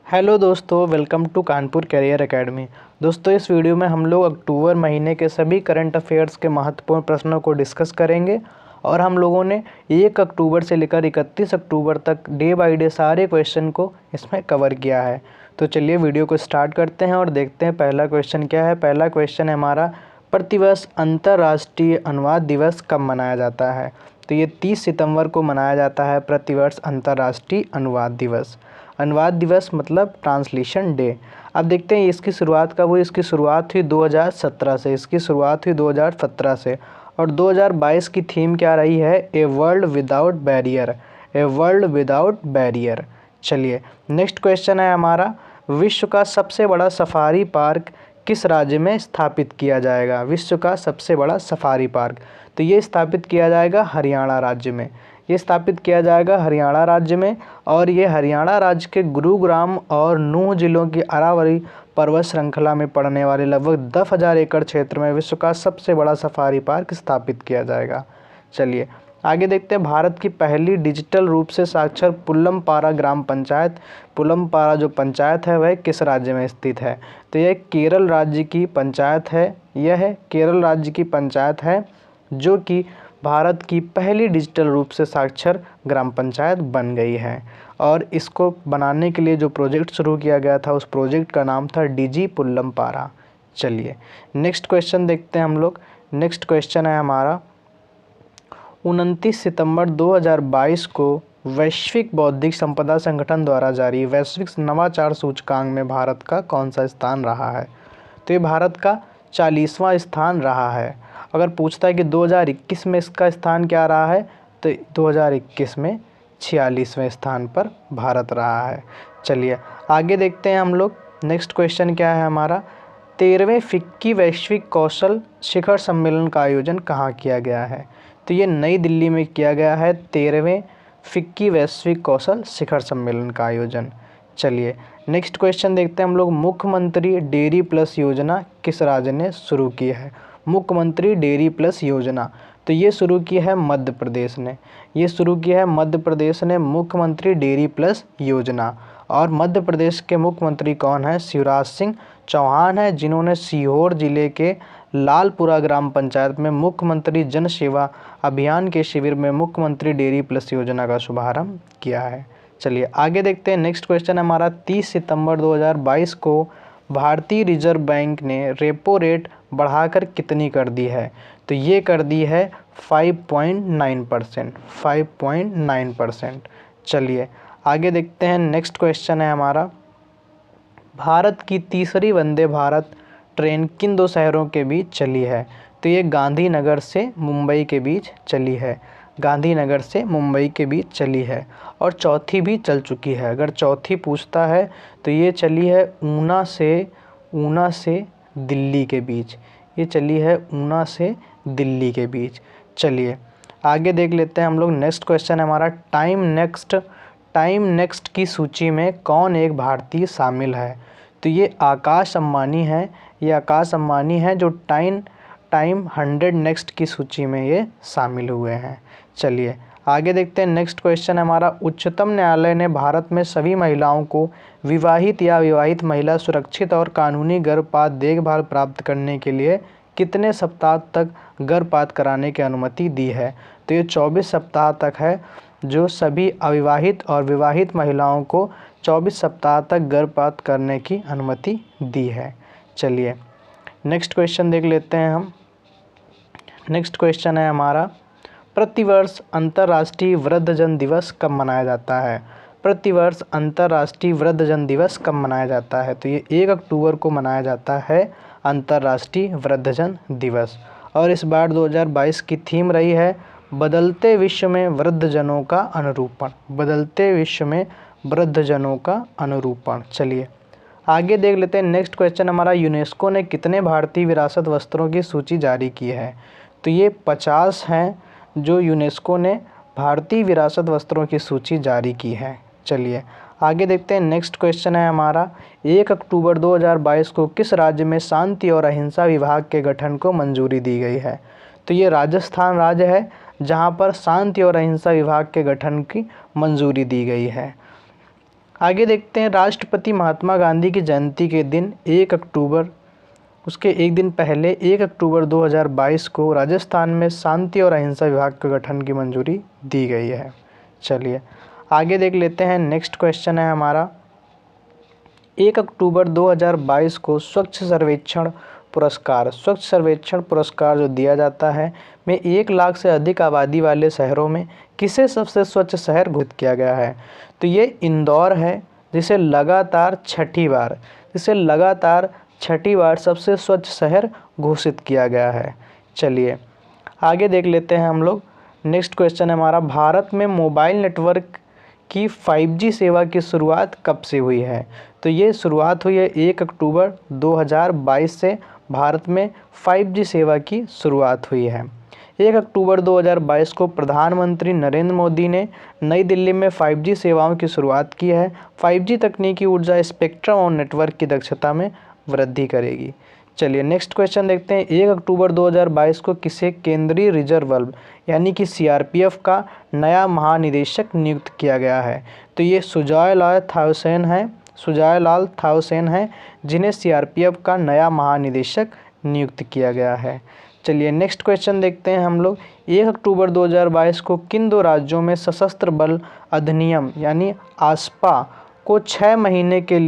Hello दोस्तों, welcome to Kanpur career academy. दोस्तों, इस वीडियो में हम लोग अक्टूबर महीने के सभी करंट अफेयर्स के महत्वपूर्ण प्रश्नों को डिस्कस करेंगे और हम लोगों ने 1 अक्टूबर से लेकर 31 अक्टूबर तक डे बाय डे सारे क्वेश्चन को इसमें कवर किया है। तो चलिए वीडियो को स्टार्ट करते हैं और देखते हैं पहला क्वेश्चन क्या है। पहला क्वेश्चन है हमारा, प्रतिवर्ष अंतर्राष्ट्रीय अनुवाद दिवस कब मनाया जाता है। तो ये 30 सितंबर को मनाया जाता है प्रतिवर्ष अंतर्राष्ट्रीय अनुवाद दिवस। अनुवाद दिवस मतलब ट्रांसलेशन डे। अब देखते हैं इसकी शुरुआत कब हुई। इसकी शुरुआत हुई 2017 से। इसकी शुरुआत हुई 2017 से और 2022 की थीम क्या रही है, a world without barrier. A world without barrier. चलिए नेक्स्ट क्वेश्चन है हमारा, विश्व का सबसे बड़ा सफारी पार्क किस राज्य में स्थापित किया जाएगा। विश्व का सबसे बड़ा सफारी पार्क, तो ये स्थापित किया जाएगा हरियाणा राज्य में। ये स्थापित किया जाएगा हरियाणा राज्य में और ये हरियाणा राज्य के गुरुग्राम और नूह जिलों की अरावली पर्वत श्रृंखला में पड़ने वाले लगभग 10,000 एकड़ क्षेत्र में विश्व का सबसे बड़ा सफारी पार्क स्थापित किया जाएगा। चलिए आगे देखते हैं, भारत की पहली डिजिटल रूप से साक्षर पुल्लमपारा ग्राम पंचायत, पुल्लमपारा जो पंचायत है वह किस राज्य में स्थित है। तो यह केरल राज्य की पंचायत है। यह केरल राज्य की पंचायत है जो कि भारत की पहली डिजिटल रूप से साक्षर ग्राम पंचायत बन गई है और इसको बनाने के लिए जो प्रोजेक्ट शुरू किया गया था उस प्रोजेक्ट का नाम था डिजी पुल्लमपारा। चलिए नेक्स्ट क्वेश्चन देखते हैं हम लोग। नेक्स्ट क्वेश्चन है हमारा, 29 सितंबर 2022 को वैश्विक बौद्धिक संपदा संगठन द्वारा जारी वैश्विक नवाचार सूचकांक में भारत का कौन सा स्थान रहा है। तो ये भारत का 40वां स्थान रहा है। अगर पूछता है कि 2021 में इसका स्थान क्या रहा है, तो 2021 में 46वें स्थान पर भारत रहा है। चलिए आगे देखते हैं हम लोग। नेक्स्ट क्वेश्चन क्या है हमारा, 13वें फिक्की वैश्विक कौशल शिखर सम्मेलन का आयोजन कहाँ किया गया है। तो ये नई दिल्ली में किया गया है 13वें फिक्की वैश्विक कौशल शिखर सम्मेलन का आयोजन। चलिए नेक्स्ट क्वेश्चन देखते हैं हम लोग, मुख्यमंत्री डेयरी प्लस योजना किस राज्य ने शुरू की है। मुख्यमंत्री डेयरी प्लस योजना, तो ये शुरू की है मध्य प्रदेश ने। ये शुरू की है मध्य प्रदेश ने मुख्यमंत्री डेयरी प्लस योजना। और मध्य प्रदेश के मुख्यमंत्री कौन है, शिवराज सिंह चौहान है, जिन्होंने सीहोर जिले के लालपुरा ग्राम पंचायत में मुख्यमंत्री जन सेवा अभियान के शिविर में मुख्यमंत्री डेयरी प्लस योजना का शुभारंभ किया है। चलिए आगे देखते हैं। नेक्स्ट क्वेश्चन हमारा, 30 सितंबर 2022 को भारतीय रिजर्व बैंक ने रेपो रेट बढ़ाकर कितनी कर दी है। तो ये कर दी है 5.9%। 5.9%। चलिए आगे देखते हैं। नेक्स्ट क्वेश्चन है हमारा, भारत की तीसरी वंदे भारत ट्रेन किन दो शहरों के बीच चली है। तो ये गांधीनगर से मुंबई के बीच चली है। गांधीनगर से मुंबई के बीच चली है और चौथी भी चल चुकी है। अगर चौथी पूछता है तो ये चली है ऊना से दिल्ली के बीच। ये चली है ऊना से दिल्ली के बीच। चलिए आगे देख लेते हैं हम लोग। नेक्स्ट क्वेश्चन है हमारा, टाइम नेक्स्ट की सूची में कौन एक भारतीय शामिल है। तो ये आकाश अंबानी है। ये आकाश अंबानी है जो टाइम 100 नेक्स्ट की सूची में ये शामिल हुए हैं। चलिए आगे देखते हैं। नेक्स्ट क्वेश्चन हमारा, उच्चतम न्यायालय ने भारत में सभी महिलाओं को विवाहित या विवाहित महिला सुरक्षित और कानूनी गर्भपात देखभाल प्राप्त करने के लिए कितने सप्ताह तक गर्भपात कराने की अनुमति दी है। तो ये 24 सप्ताह तक है, जो सभी अविवाहित और विवाहित महिलाओं को 24 सप्ताह तक गर्भपात करने की अनुमति दी है। चलिए नेक्स्ट क्वेश्चन देख लेते हैं हम। नेक्स्ट क्वेश्चन है हमारा, प्रतिवर्ष अंतर्राष्ट्रीय वृद्धजन दिवस कब मनाया जाता है। प्रतिवर्ष अंतर्राष्ट्रीय वृद्धजन दिवस कब मनाया जाता है। तो ये 1 अक्टूबर को मनाया जाता है अंतर्राष्ट्रीय वृद्धजन दिवस। और इस बार 2022 की थीम रही है बदलते विश्व में वृद्धजनों का अनुरूपण। बदलते विश्व में वृद्धजनों का अनुरूपण। चलिए आगे देख लेते हैं। नेक्स्ट क्वेश्चन हमारा, यूनेस्को ने कितने भारतीय विरासत वस्त्रों की सूची जारी की है। तो ये 50 हैं जो यूनेस्को ने भारतीय विरासत वस्त्रों की सूची जारी की है। चलिए आगे देखते हैं। नेक्स्ट क्वेश्चन है हमारा, 1 अक्टूबर 2022 को किस राज्य में शांति और अहिंसा विभाग के गठन को मंजूरी दी गई है। तो ये राजस्थान राज्य है जहां पर शांति और अहिंसा विभाग के गठन की मंजूरी दी गई है। आगे देखते हैं, राष्ट्रपिता महात्मा गांधी की जयंती के दिन 1 अक्टूबर, उसके एक दिन पहले 1 अक्टूबर 2022 को राजस्थान में शांति और अहिंसा विभाग के गठन की मंजूरी दी गई है। चलिए आगे देख लेते हैं। नेक्स्ट क्वेश्चन है हमारा, 1 अक्टूबर 2022 को स्वच्छ सर्वेक्षण पुरस्कार जो दिया जाता है में 1 लाख से अधिक आबादी वाले शहरों में किसे सबसे स्वच्छ शहर घोषित किया गया है? तो ये इंदौर है, जिसे लगातार छठी बार सबसे स्वच्छ शहर घोषित किया गया है। चलिए आगे देख लेते हैं हम लोग। नेक्स्ट क्वेश्चन है हमारा, भारत में मोबाइल नेटवर्क की 5G सेवा की शुरुआत कब से हुई है? तो ये शुरुआत हुई है 1 अक्टूबर 2022 से भारत में 5G सेवा की शुरुआत हुई है। 1 अक्टूबर 2022 को प्रधानमंत्री नरेंद्र मोदी ने नई दिल्ली में 5G सेवाओं की शुरुआत की है। 5G तकनीकी ऊर्जा, स्पेक्ट्रम और नेटवर्क की दक्षता में वृद्धि करेगी। चलिए नेक्स्ट क्वेश्चन देखते हैं, 1 अक्टूबर 2022 को किसे केंद्रीय रिजर्व बल यानी कि CRPF का नया महानिदेशक नियुक्त किया गया है? तो ये सुजायलाल थाउसेन है जिन्हें CRPF का नया महानिदेशक नियुक्त किया गया है। चलिए नेक्स्ट क्वेश्चन देखते हैं हम लोग, 1 अक्टूबर 2022 को किन 2 राज्यों में सशस्त्र बल अधिनियम यानी ASPA को 6 महीने के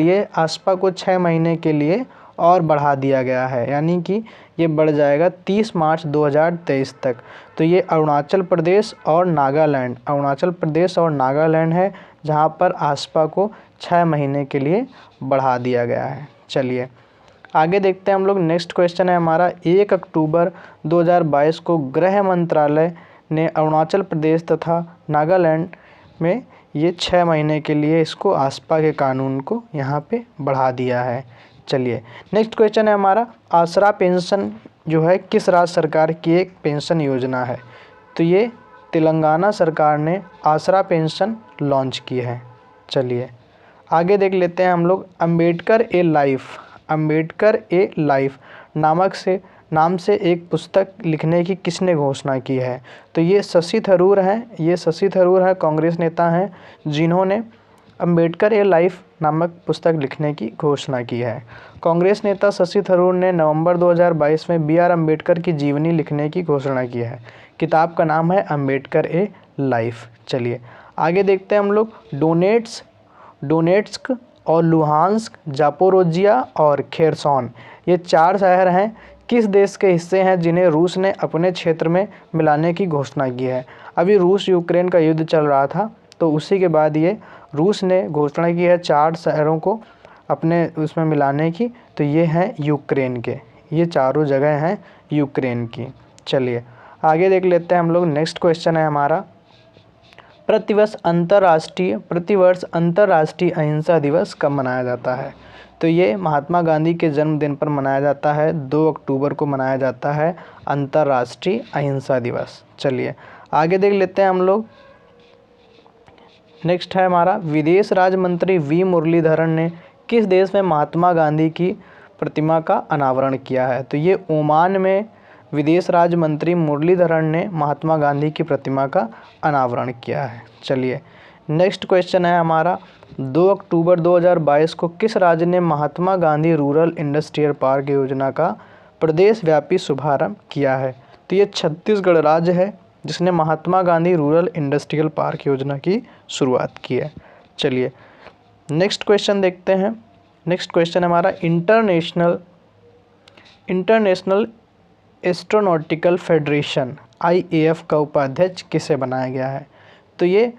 लिए और बढ़ा दिया गया है, यानी कि ये बढ़ जाएगा 30 मार्च 2023 तक। तो ये अरुणाचल प्रदेश और नागालैंड है जहाँ पर ASPA को 6 महीने के लिए बढ़ा दिया गया है। चलिए आगे देखते हैं हम लोग। नेक्स्ट क्वेश्चन है हमारा, 1 अक्टूबर 2022 को गृह मंत्रालय ने अरुणाचल प्रदेश तथा नागालैंड में ये 6 महीने के लिए इसको ASPA के कानून को यहाँ पे बढ़ा दिया है। चलिए नेक्स्ट क्वेश्चन है हमारा, आसरा पेंशन जो है किस राज्य सरकार की एक पेंशन योजना है? तो ये तेलंगाना सरकार ने आसरा पेंशन लॉन्च की है। चलिए आगे देख लेते हैं हम लोग, अम्बेडकर ए लाइफ नाम से एक पुस्तक लिखने की किसने घोषणा की है? तो ये शशि थरूर हैं, कांग्रेस नेता हैं जिन्होंने अम्बेडकर ए लाइफ नामक पुस्तक लिखने की घोषणा की है। कांग्रेस नेता शशि थरूर ने नवंबर 2022 में BR अम्बेडकर की जीवनी लिखने की घोषणा की है। किताब का नाम है अम्बेडकर ए लाइफ। चलिए आगे देखते हैं हम लोग, डोनेट्स्क और लुहांस्क, जापोरोजिया और खेरसॉन ये 4 शहर हैं किस देश के हिस्से हैं जिन्हें रूस ने अपने क्षेत्र में मिलाने की घोषणा की है? अभी रूस यूक्रेन का युद्ध चल रहा था, तो उसी के बाद ये रूस ने घोषणा की है 4 शहरों को अपने उसमें मिलाने की। तो ये हैं यूक्रेन के, ये चारों जगह हैं यूक्रेन की। चलिए आगे देख लेते हैं हम लोग। नेक्स्ट क्वेश्चन है हमारा, प्रतिवर्ष अंतर्राष्ट्रीय अहिंसा दिवस कब मनाया जाता है? तो ये महात्मा गांधी के जन्मदिन पर मनाया जाता है, 2 अक्टूबर को मनाया जाता है अंतर्राष्ट्रीय अहिंसा दिवस। चलिए आगे देख लेते हैं हम लोग। नेक्स्ट है हमारा, विदेश राज्य मंत्री V मुरलीधरन ने किस देश में महात्मा गांधी की प्रतिमा का अनावरण किया है? तो ये ओमान में विदेश राज्य मंत्री मुरलीधरन ने महात्मा गांधी की प्रतिमा का अनावरण किया है। चलिए नेक्स्ट क्वेश्चन है हमारा, 2 अक्टूबर 2022 को किस राज्य ने Mahatma Gandhi rural industrial park योजना का प्रदेश व्यापी शुभारंभ किया है? तो ये छत्तीसगढ़ राज्य है जिसने Mahatma Gandhi rural industrial park योजना की शुरुआत की है। चलिए नेक्स्ट क्वेश्चन देखते हैं। नेक्स्ट क्वेश्चन हमारा, इंटरनेशनल एस्ट्रोनॉटिकल फेडरेशन IAF का उपाध्यक्ष किसे बनाया गया है? तो ये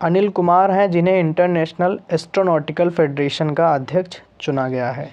अनिल कुमार हैं जिन्हें इंटरनेशनल एस्ट्रोनॉटिकल फेडरेशन का अध्यक्ष चुना गया है।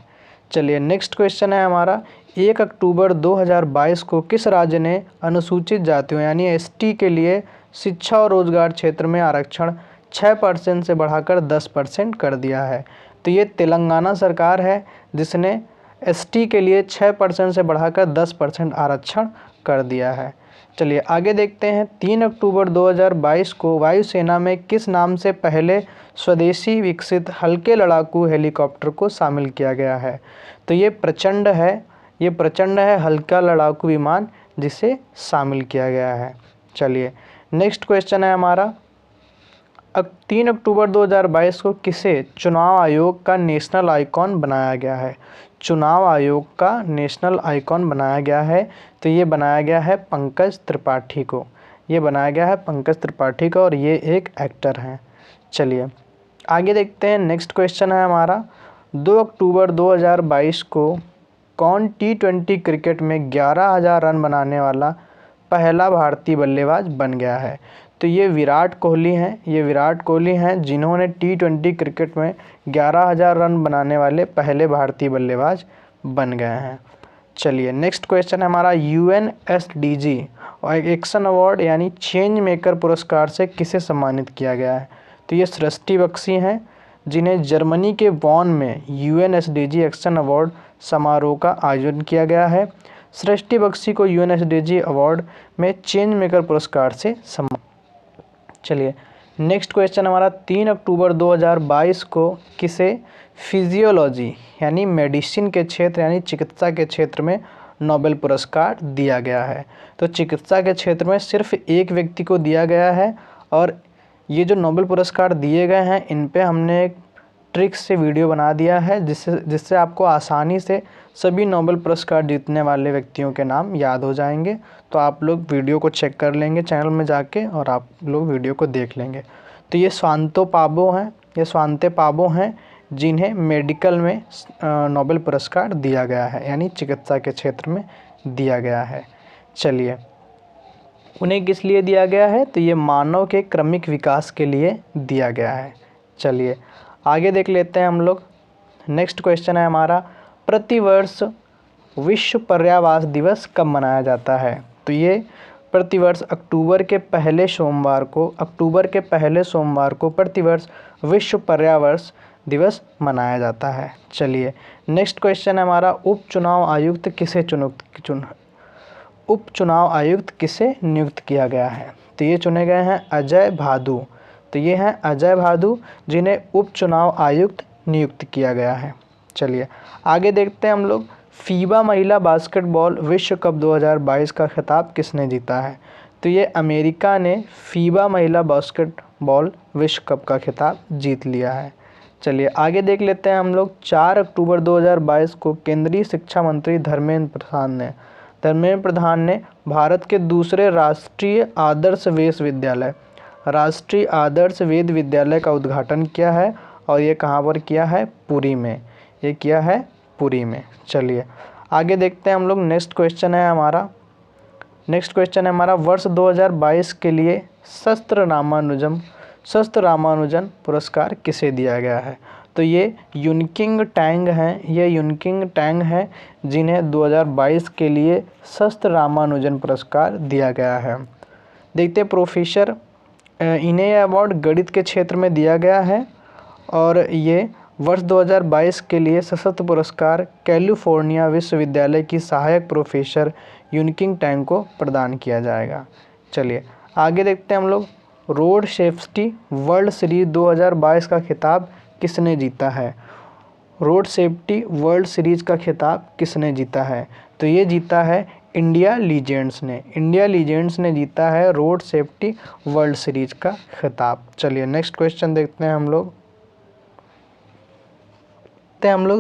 चलिए नेक्स्ट क्वेश्चन है हमारा, 1 अक्टूबर 2022 को किस राज्य ने अनुसूचित जातियों यानी ST के लिए शिक्षा और रोजगार क्षेत्र में आरक्षण 6% से बढ़ाकर 10% कर दिया है? तो ये तेलंगाना सरकार है जिसने ST के लिए 6% से बढ़ाकर 10% आरक्षण कर दिया है। चलिए आगे देखते हैं, 3 अक्टूबर 2022 को वायुसेना में किस नाम से पहले स्वदेशी विकसित हल्के लड़ाकू हेलीकॉप्टर को शामिल किया गया है? तो ये प्रचंड है हल्का लड़ाकू विमान जिसे शामिल किया गया है। चलिए नेक्स्ट क्वेश्चन है हमारा, 3 अक्टूबर 2022 को किसे चुनाव आयोग का नेशनल आइकॉन बनाया गया है? चुनाव आयोग का नेशनल आइकॉन बनाया गया है, तो ये बनाया गया है पंकज त्रिपाठी को। ये बनाया गया है पंकज त्रिपाठी को और ये एक एक्टर हैं। चलिए आगे देखते हैं। नेक्स्ट क्वेश्चन है हमारा, 2 अक्टूबर 2022 को कौन T20 क्रिकेट में 11,000 रन बनाने वाला पहला भारतीय बल्लेबाज बन गया है? तो ये विराट कोहली हैं। ये विराट कोहली हैं जिन्होंने T20 क्रिकेट में 11,000 रन बनाने वाले पहले भारतीय बल्लेबाज बन गए हैं। चलिए नेक्स्ट क्वेश्चन है हमारा, UNSDG और एक्शन अवार्ड यानी चेंज मेकर पुरस्कार से किसे सम्मानित किया गया है? तो ये सृष्टि बख्शी हैं जिन्हें जर्मनी के बॉन में UNSDG एक्शन अवार्ड समारोह का आयोजन किया गया है। सृष्टि बख्शी को UNSDG अवार्ड में चेंज मेकर पुरस्कार से सम्मानित। चलिए नेक्स्ट क्वेश्चन हमारा, 3 अक्टूबर 2022 को किसे फिजियोलॉजी यानी मेडिसिन के क्षेत्र यानी चिकित्सा के क्षेत्र में नोबेल पुरस्कार दिया गया है? तो चिकित्सा के क्षेत्र में सिर्फ एक व्यक्ति को दिया गया है और ये जो नोबेल पुरस्कार दिए गए हैं इन पे हमने एक ट्रिक से वीडियो बना दिया है जिससे आपको आसानी से सभी नोबेल पुरस्कार जीतने वाले व्यक्तियों के नाम याद हो जाएंगे। तो आप लोग वीडियो को चेक कर लेंगे चैनल में जाके और आप लोग वीडियो को देख लेंगे। तो ये स्वांते पाबो हैं जिन्हें मेडिकल में नोबेल पुरस्कार दिया गया है यानी चिकित्सा के क्षेत्र में दिया गया है। चलिए उन्हें किस लिए दिया गया है? तो ये मानव के क्रमिक विकास के लिए दिया गया है। चलिए आगे देख लेते हैं हम लोग। नेक्स्ट क्वेश्चन है हमारा, प्रतिवर्ष विश्व पर्यावरण दिवस कब मनाया जाता है? तो ये प्रतिवर्ष अक्टूबर के पहले सोमवार को प्रतिवर्ष विश्व पर्यावरण दिवस मनाया जाता है। चलिए नेक्स्ट क्वेश्चन है हमारा, उपचुनाव आयुक्त किसे नियुक्त किया गया है? तो ये चुने गए हैं अजय भादु। तो ये हैं अजय भादु जिन्हें उपचुनाव आयुक्त नियुक्त किया गया है। चलिए आगे देखते हैं हम लोग, फीबा महिला बास्केटबॉल विश्व कप 2022 का खिताब किसने जीता है? तो ये अमेरिका ने फीबा महिला बास्केटबॉल विश्व कप का खिताब जीत लिया है। चलिए आगे देख लेते हैं हम लोग, 4 अक्टूबर 2022 को केंद्रीय शिक्षा मंत्री धर्मेंद्र प्रधान ने भारत के दूसरे राष्ट्रीय आदर्श वेद विद्यालय का उद्घाटन किया है और ये कहाँ पर किया है? पुरी में। ये किया है पुरी में। चलिए आगे देखते हैं हम लोग। नेक्स्ट क्वेश्चन है हमारा, वर्ष 2022 के लिए शस्त्र रामानुजन पुरस्कार किसे दिया गया है? तो ये यूनकिंग टैंग हैं जिन्हें 2022 के लिए शस्त्र रामानुजन पुरस्कार दिया गया है। देखते हैं प्रोफेसर, इन्हें यह अवार्ड गणित के क्षेत्र में दिया गया है और ये वर्ष 2022 के लिए सशस्त्र पुरस्कार कैलिफोर्निया विश्वविद्यालय की सहायक प्रोफेसर यूनकिंग टैंग को प्रदान किया जाएगा। चलिए आगे देखते हैं हम लोग, रोड सेफ्टी वर्ल्ड सीरीज 2022 का खिताब किसने जीता है? रोड सेफ्टी वर्ल्ड सीरीज का खिताब किसने जीता है? तो ये जीता है इंडिया लीजेंड्स ने जीता है रोड सेफ्टी वर्ल्ड सीरीज का खिताब। चलिए नेक्स्ट क्वेश्चन देखते हैं हम लोग।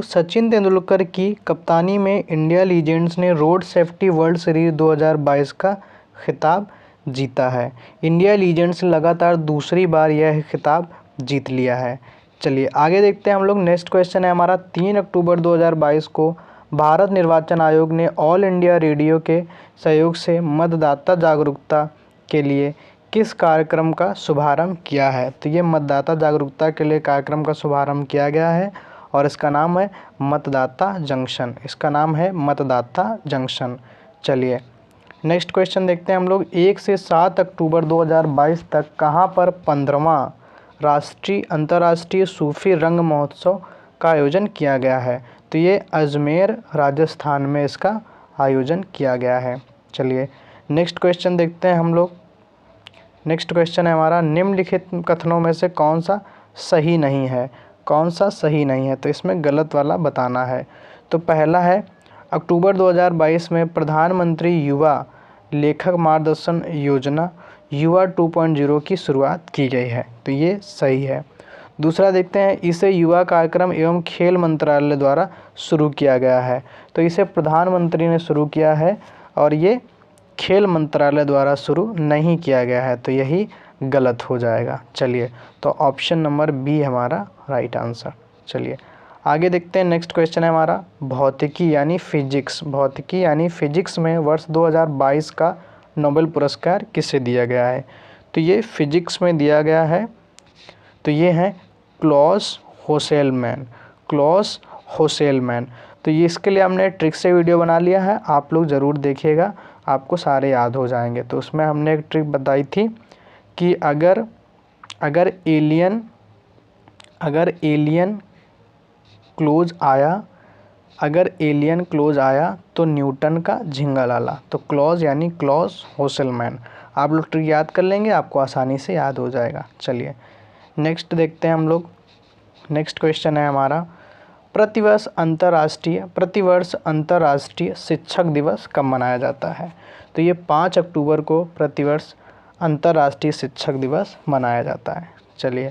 सचिन तेंदुलकर की कप्तानी में इंडिया लीजेंड्स ने रोड सेफ्टी वर्ल्ड सीरीज 2022 का खिताब जीता है। इंडिया लीजेंड्स ने लगातार दूसरी बार यह खिताब जीत लिया है। चलिए आगे देखते हैं हम लोग। नेक्स्ट क्वेश्चन है हमारा, 3 अक्टूबर 2022 को भारत निर्वाचन आयोग ने ऑल इंडिया रेडियो के सहयोग से मतदाता जागरूकता के लिए किस कार्यक्रम का शुभारंभ किया है? तो ये मतदाता जागरूकता के लिए कार्यक्रम का शुभारंभ किया गया है और इसका नाम है मतदाता जंक्शन। चलिए नेक्स्ट क्वेश्चन देखते हैं हम लोग। 1 से 7 अक्टूबर 2022 तक कहाँ पर 15वां अंतर्राष्ट्रीय सूफी रंग महोत्सव का आयोजन किया गया है? तो ये अजमेर राजस्थान में इसका आयोजन किया गया है। चलिए नेक्स्ट क्वेश्चन देखते हैं हम लोग। नेक्स्ट क्वेश्चन है हमारा, निम्नलिखित कथनों में से कौन सा सही नहीं है? तो इसमें गलत वाला बताना है। तो पहला है, अक्टूबर 2022 में प्रधानमंत्री युवा लेखक मार्गदर्शन युवा 2.0 की शुरुआत की गई है, तो ये सही है। दूसरा देखते हैं, इसे युवा कार्यक्रम एवं खेल मंत्रालय द्वारा शुरू किया गया है, तो इसे प्रधानमंत्री ने शुरू किया है और ये खेल मंत्रालय द्वारा शुरू नहीं किया गया है, तो यही गलत हो जाएगा। चलिए, तो ऑप्शन नंबर बी हमारा राइट आंसर। चलिए आगे देखते हैं, नेक्स्ट क्वेश्चन है हमारा भौतिकी यानी फिजिक्स। भौतिकी यानी फिजिक्स में वर्ष 2022 का नोबेल पुरस्कार किसे दिया गया है? तो ये फिजिक्स में दिया गया है, तो ये हैं क्लॉस होसेलमैन। क्लॉस होसेलमैन, तो ये इसके लिए हमने ट्रिक से वीडियो बना लिया है, आप लोग ज़रूर देखिएगा, आपको सारे याद हो जाएंगे। तो उसमें हमने एक ट्रिक बताई थी कि अगर एलियन क्लोज आया तो न्यूटन का झिंगा लाला। तो क्लॉज यानी क्लॉस होसेलमैन, आप लोग ट्रिक याद कर लेंगे, आपको आसानी से याद हो जाएगा। चलिए नेक्स्ट देखते हैं हम लोग। नेक्स्ट क्वेश्चन है हमारा प्रतिवर्ष अंतर्राष्ट्रीय शिक्षक दिवस कब मनाया जाता है? तो ये 5 अक्टूबर को प्रतिवर्ष अंतर्राष्ट्रीय शिक्षक दिवस मनाया जाता है। चलिए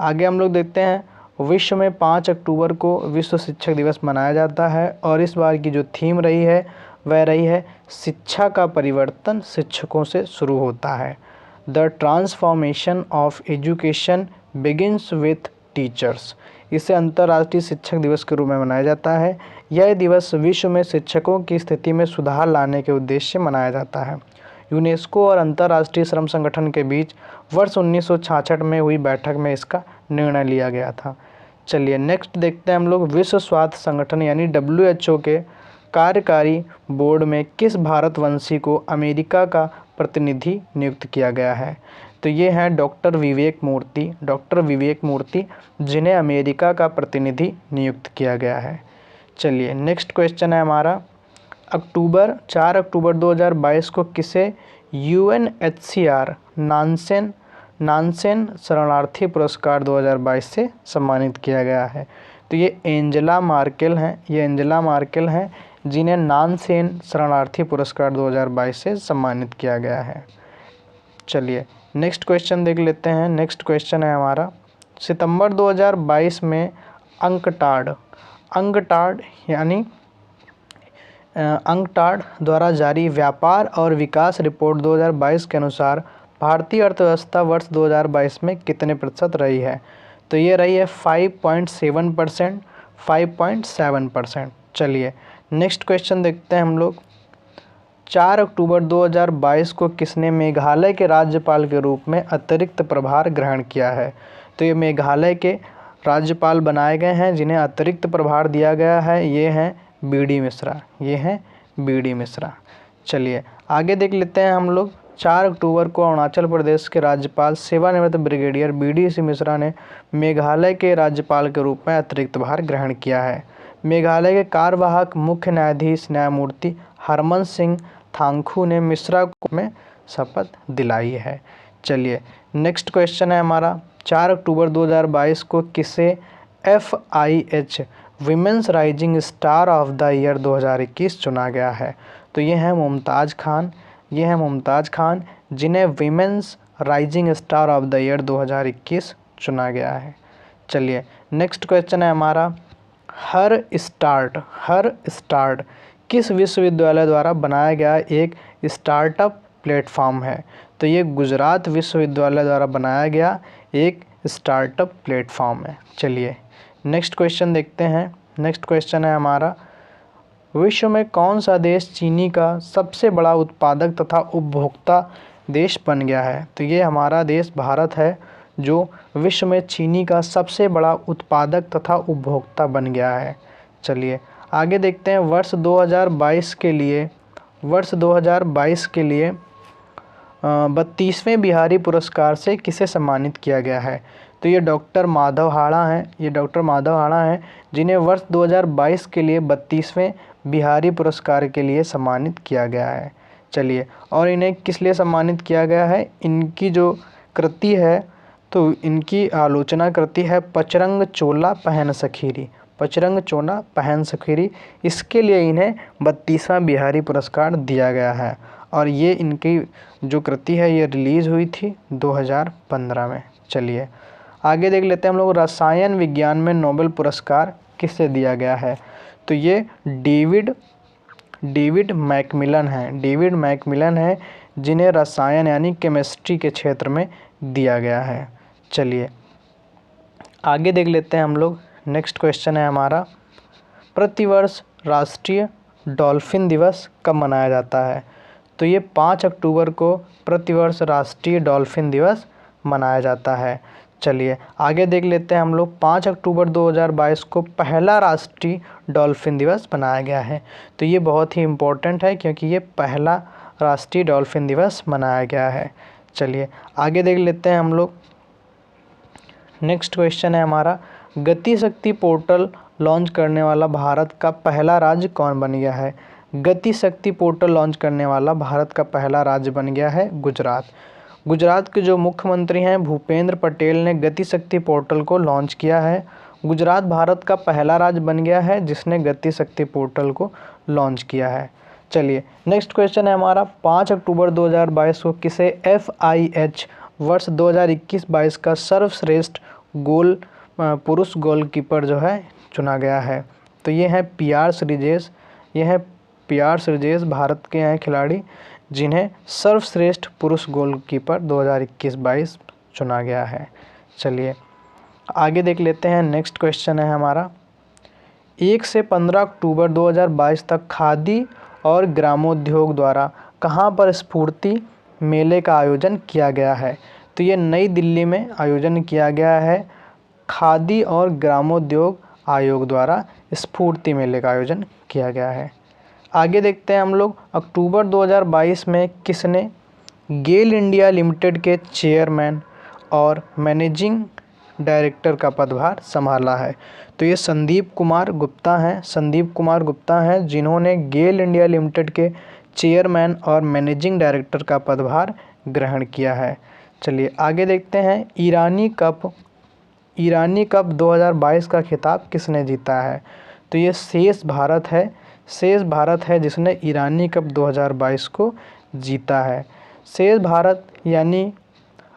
आगे हम लोग देखते हैं, विश्व में 5 अक्टूबर को विश्व शिक्षक दिवस मनाया जाता है और इस बार की जो थीम रही है वह रही है शिक्षा का परिवर्तन शिक्षकों से शुरू होता है। The transformation of education begins with teachers. इसे अंतर्राष्ट्रीय शिक्षक दिवस के रूप में मनाया जाता है। यह दिवस विश्व में शिक्षकों की स्थिति में सुधार लाने के उद्देश्य से मनाया जाता है। यूनेस्को और अंतर्राष्ट्रीय श्रम संगठन के बीच वर्ष 1966 में हुई बैठक में इसका निर्णय लिया गया था। चलिए नेक्स्ट देखते हैं हम लोग, विश्व स्वास्थ्य संगठन यानी WHO के कार्यकारी बोर्ड में किस भारतवंशी को अमेरिका का प्रतिनिधि नियुक्त किया गया है? तो ये हैं डॉक्टर विवेक मूर्ति, जिन्हें अमेरिका का प्रतिनिधि नियुक्त किया गया है। चलिए नेक्स्ट क्वेश्चन है हमारा, 4 अक्टूबर 2022 को किसे UNHCR नानसेन शरणार्थी पुरस्कार 2022 से सम्मानित किया गया है? तो ये एंजेला मार्केल हैं जिन्हें नानसेन शरणार्थी पुरस्कार 2022 से सम्मानित किया गया है। चलिए नेक्स्ट क्वेश्चन देख लेते हैं। नेक्स्ट क्वेश्चन है हमारा, सितंबर 2022 में अंकटाड द्वारा जारी व्यापार और विकास रिपोर्ट 2022 के अनुसार भारतीय अर्थव्यवस्था वर्ष 2022 में कितने प्रतिशत रही है? तो ये रही है 5.7%। चलिए नेक्स्ट क्वेश्चन देखते हैं हम लोग, 4 अक्टूबर 2022 को किसने मेघालय के राज्यपाल के रूप में अतिरिक्त प्रभार ग्रहण किया है? तो ये मेघालय के राज्यपाल बनाए गए हैं जिन्हें अतिरिक्त प्रभार दिया गया है, ये हैं बी डी मिश्रा। चलिए आगे देख लेते हैं हम लोग, 4 अक्टूबर को अरुणाचल प्रदेश के राज्यपाल सेवानिवृत्त ब्रिगेडियर BD मिश्रा ने मेघालय के राज्यपाल के रूप में अतिरिक्त भार ग्रहण किया है। मेघालय के कार्यवाहक मुख्य न्यायाधीश न्यायमूर्ति हरमन सिंह थांगखू ने मिश्रा को में शपथ दिलाई है। चलिए नेक्स्ट क्वेश्चन है हमारा, 4 अक्टूबर 2022 को किसे FIH women's rising star of the year 2021 चुना गया है? तो ये हैं मुमताज़ खान, जिन्हें women's rising star of the year 2021 चुना गया है। चलिए नेक्स्ट क्वेश्चन है हमारा, हर स्टार्ट किस विश्वविद्यालय द्वारा बनाया गया एक स्टार्टअप प्लेटफॉर्म है? तो ये गुजरात विश्वविद्यालय द्वारा बनाया गया एक स्टार्टअप प्लेटफॉर्म है। चलिए नेक्स्ट क्वेश्चन देखते हैं। नेक्स्ट क्वेश्चन है हमारा, विश्व में कौन सा देश चीनी का सबसे बड़ा उत्पादक तथा उपभोक्ता देश बन गया है? तो ये हमारा देश भारत है जो विश्व में चीनी का सबसे बड़ा उत्पादक तथा उपभोक्ता बन गया है। चलिए आगे देखते हैं, वर्ष 2022 के लिए 32वें बिहारी पुरस्कार से किसे सम्मानित किया गया है? तो ये डॉक्टर माधव हाड़ा हैं, जिन्हें वर्ष 2022 के लिए 32वें बिहारी पुरस्कार के लिए सम्मानित किया गया है। चलिए, और इन्हें किस लिए सम्मानित किया गया है? इनकी जो कृति है तो इनकी आलोचना कृति है पचरंग चोला पहन सखीरी, इसके लिए इन्हें 32वां बिहारी पुरस्कार दिया गया है। और ये इनकी जो कृति है ये रिलीज़ हुई थी 2015 में। चलिए आगे देख लेते हैं हम लोग, रसायन विज्ञान में नोबेल पुरस्कार किसे दिया गया है? तो ये डेविड मैकमिलन है जिन्हें रसायन यानी केमिस्ट्री के क्षेत्र में दिया गया है। चलिए आगे देख लेते हैं हम लोग, नेक्स्ट क्वेश्चन है हमारा, प्रतिवर्ष राष्ट्रीय डॉल्फिन दिवस कब मनाया जाता है? तो ये 5 अक्टूबर को प्रतिवर्ष राष्ट्रीय डॉल्फिन दिवस मनाया जाता है। चलिए आगे देख लेते हैं हम लोग, 5 अक्टूबर 2022 को पहला राष्ट्रीय डॉल्फिन दिवस मनाया गया है। तो ये बहुत ही इम्पोर्टेंट है क्योंकि ये पहला राष्ट्रीय डॉल्फिन दिवस मनाया गया है। चलिए आगे देख लेते हैं हम लोग, नेक्स्ट क्वेश्चन है हमारा, गति शक्ति पोर्टल लॉन्च करने वाला भारत का पहला राज्य कौन बन गया है? गति शक्ति पोर्टल लॉन्च करने वाला भारत का पहला राज्य बन गया है गुजरात। गुजरात के जो मुख्यमंत्री हैं भूपेंद्र पटेल ने गति शक्ति पोर्टल को लॉन्च किया है। गुजरात भारत का पहला राज्य बन गया है जिसने गति शक्ति पोर्टल को लॉन्च किया है। चलिए नेक्स्ट क्वेश्चन है हमारा, 5 अक्टूबर 2022 को किसे FIH वर्ष 2021-22 का सर्वश्रेष्ठ पुरुष गोलकीपर जो है चुना गया है? तो ये है PR श्रीजेश, भारत के हैं खिलाड़ी जिन्हें सर्वश्रेष्ठ पुरुष गोलकीपर 2021-22 चुना गया है। चलिए आगे देख लेते हैं, नेक्स्ट क्वेश्चन है हमारा, 1 से 15 अक्टूबर 2022 तक खादी और ग्रामोद्योग द्वारा कहाँ पर स्फूर्ति मेले का आयोजन किया गया है? तो ये नई दिल्ली में आयोजन किया गया है। खादी और ग्रामोद्योग आयोग द्वारा स्फूर्ति मेले का आयोजन किया गया है। आगे देखते हैं हम लोग, अक्टूबर 2022 में किसने गेल इंडिया लिमिटेड के चेयरमैन और मैनेजिंग डायरेक्टर का पदभार संभाला है? तो ये संदीप कुमार गुप्ता हैं जिन्होंने गेल इंडिया लिमिटेड के चेयरमैन और मैनेजिंग डायरेक्टर का पदभार ग्रहण किया है। चलिए आगे देखते हैं, ईरानी कप 2022 का खिताब किसने जीता है? तो ये शेष भारत है जिसने ईरानी कप 2022 को जीता है। शेष भारत यानी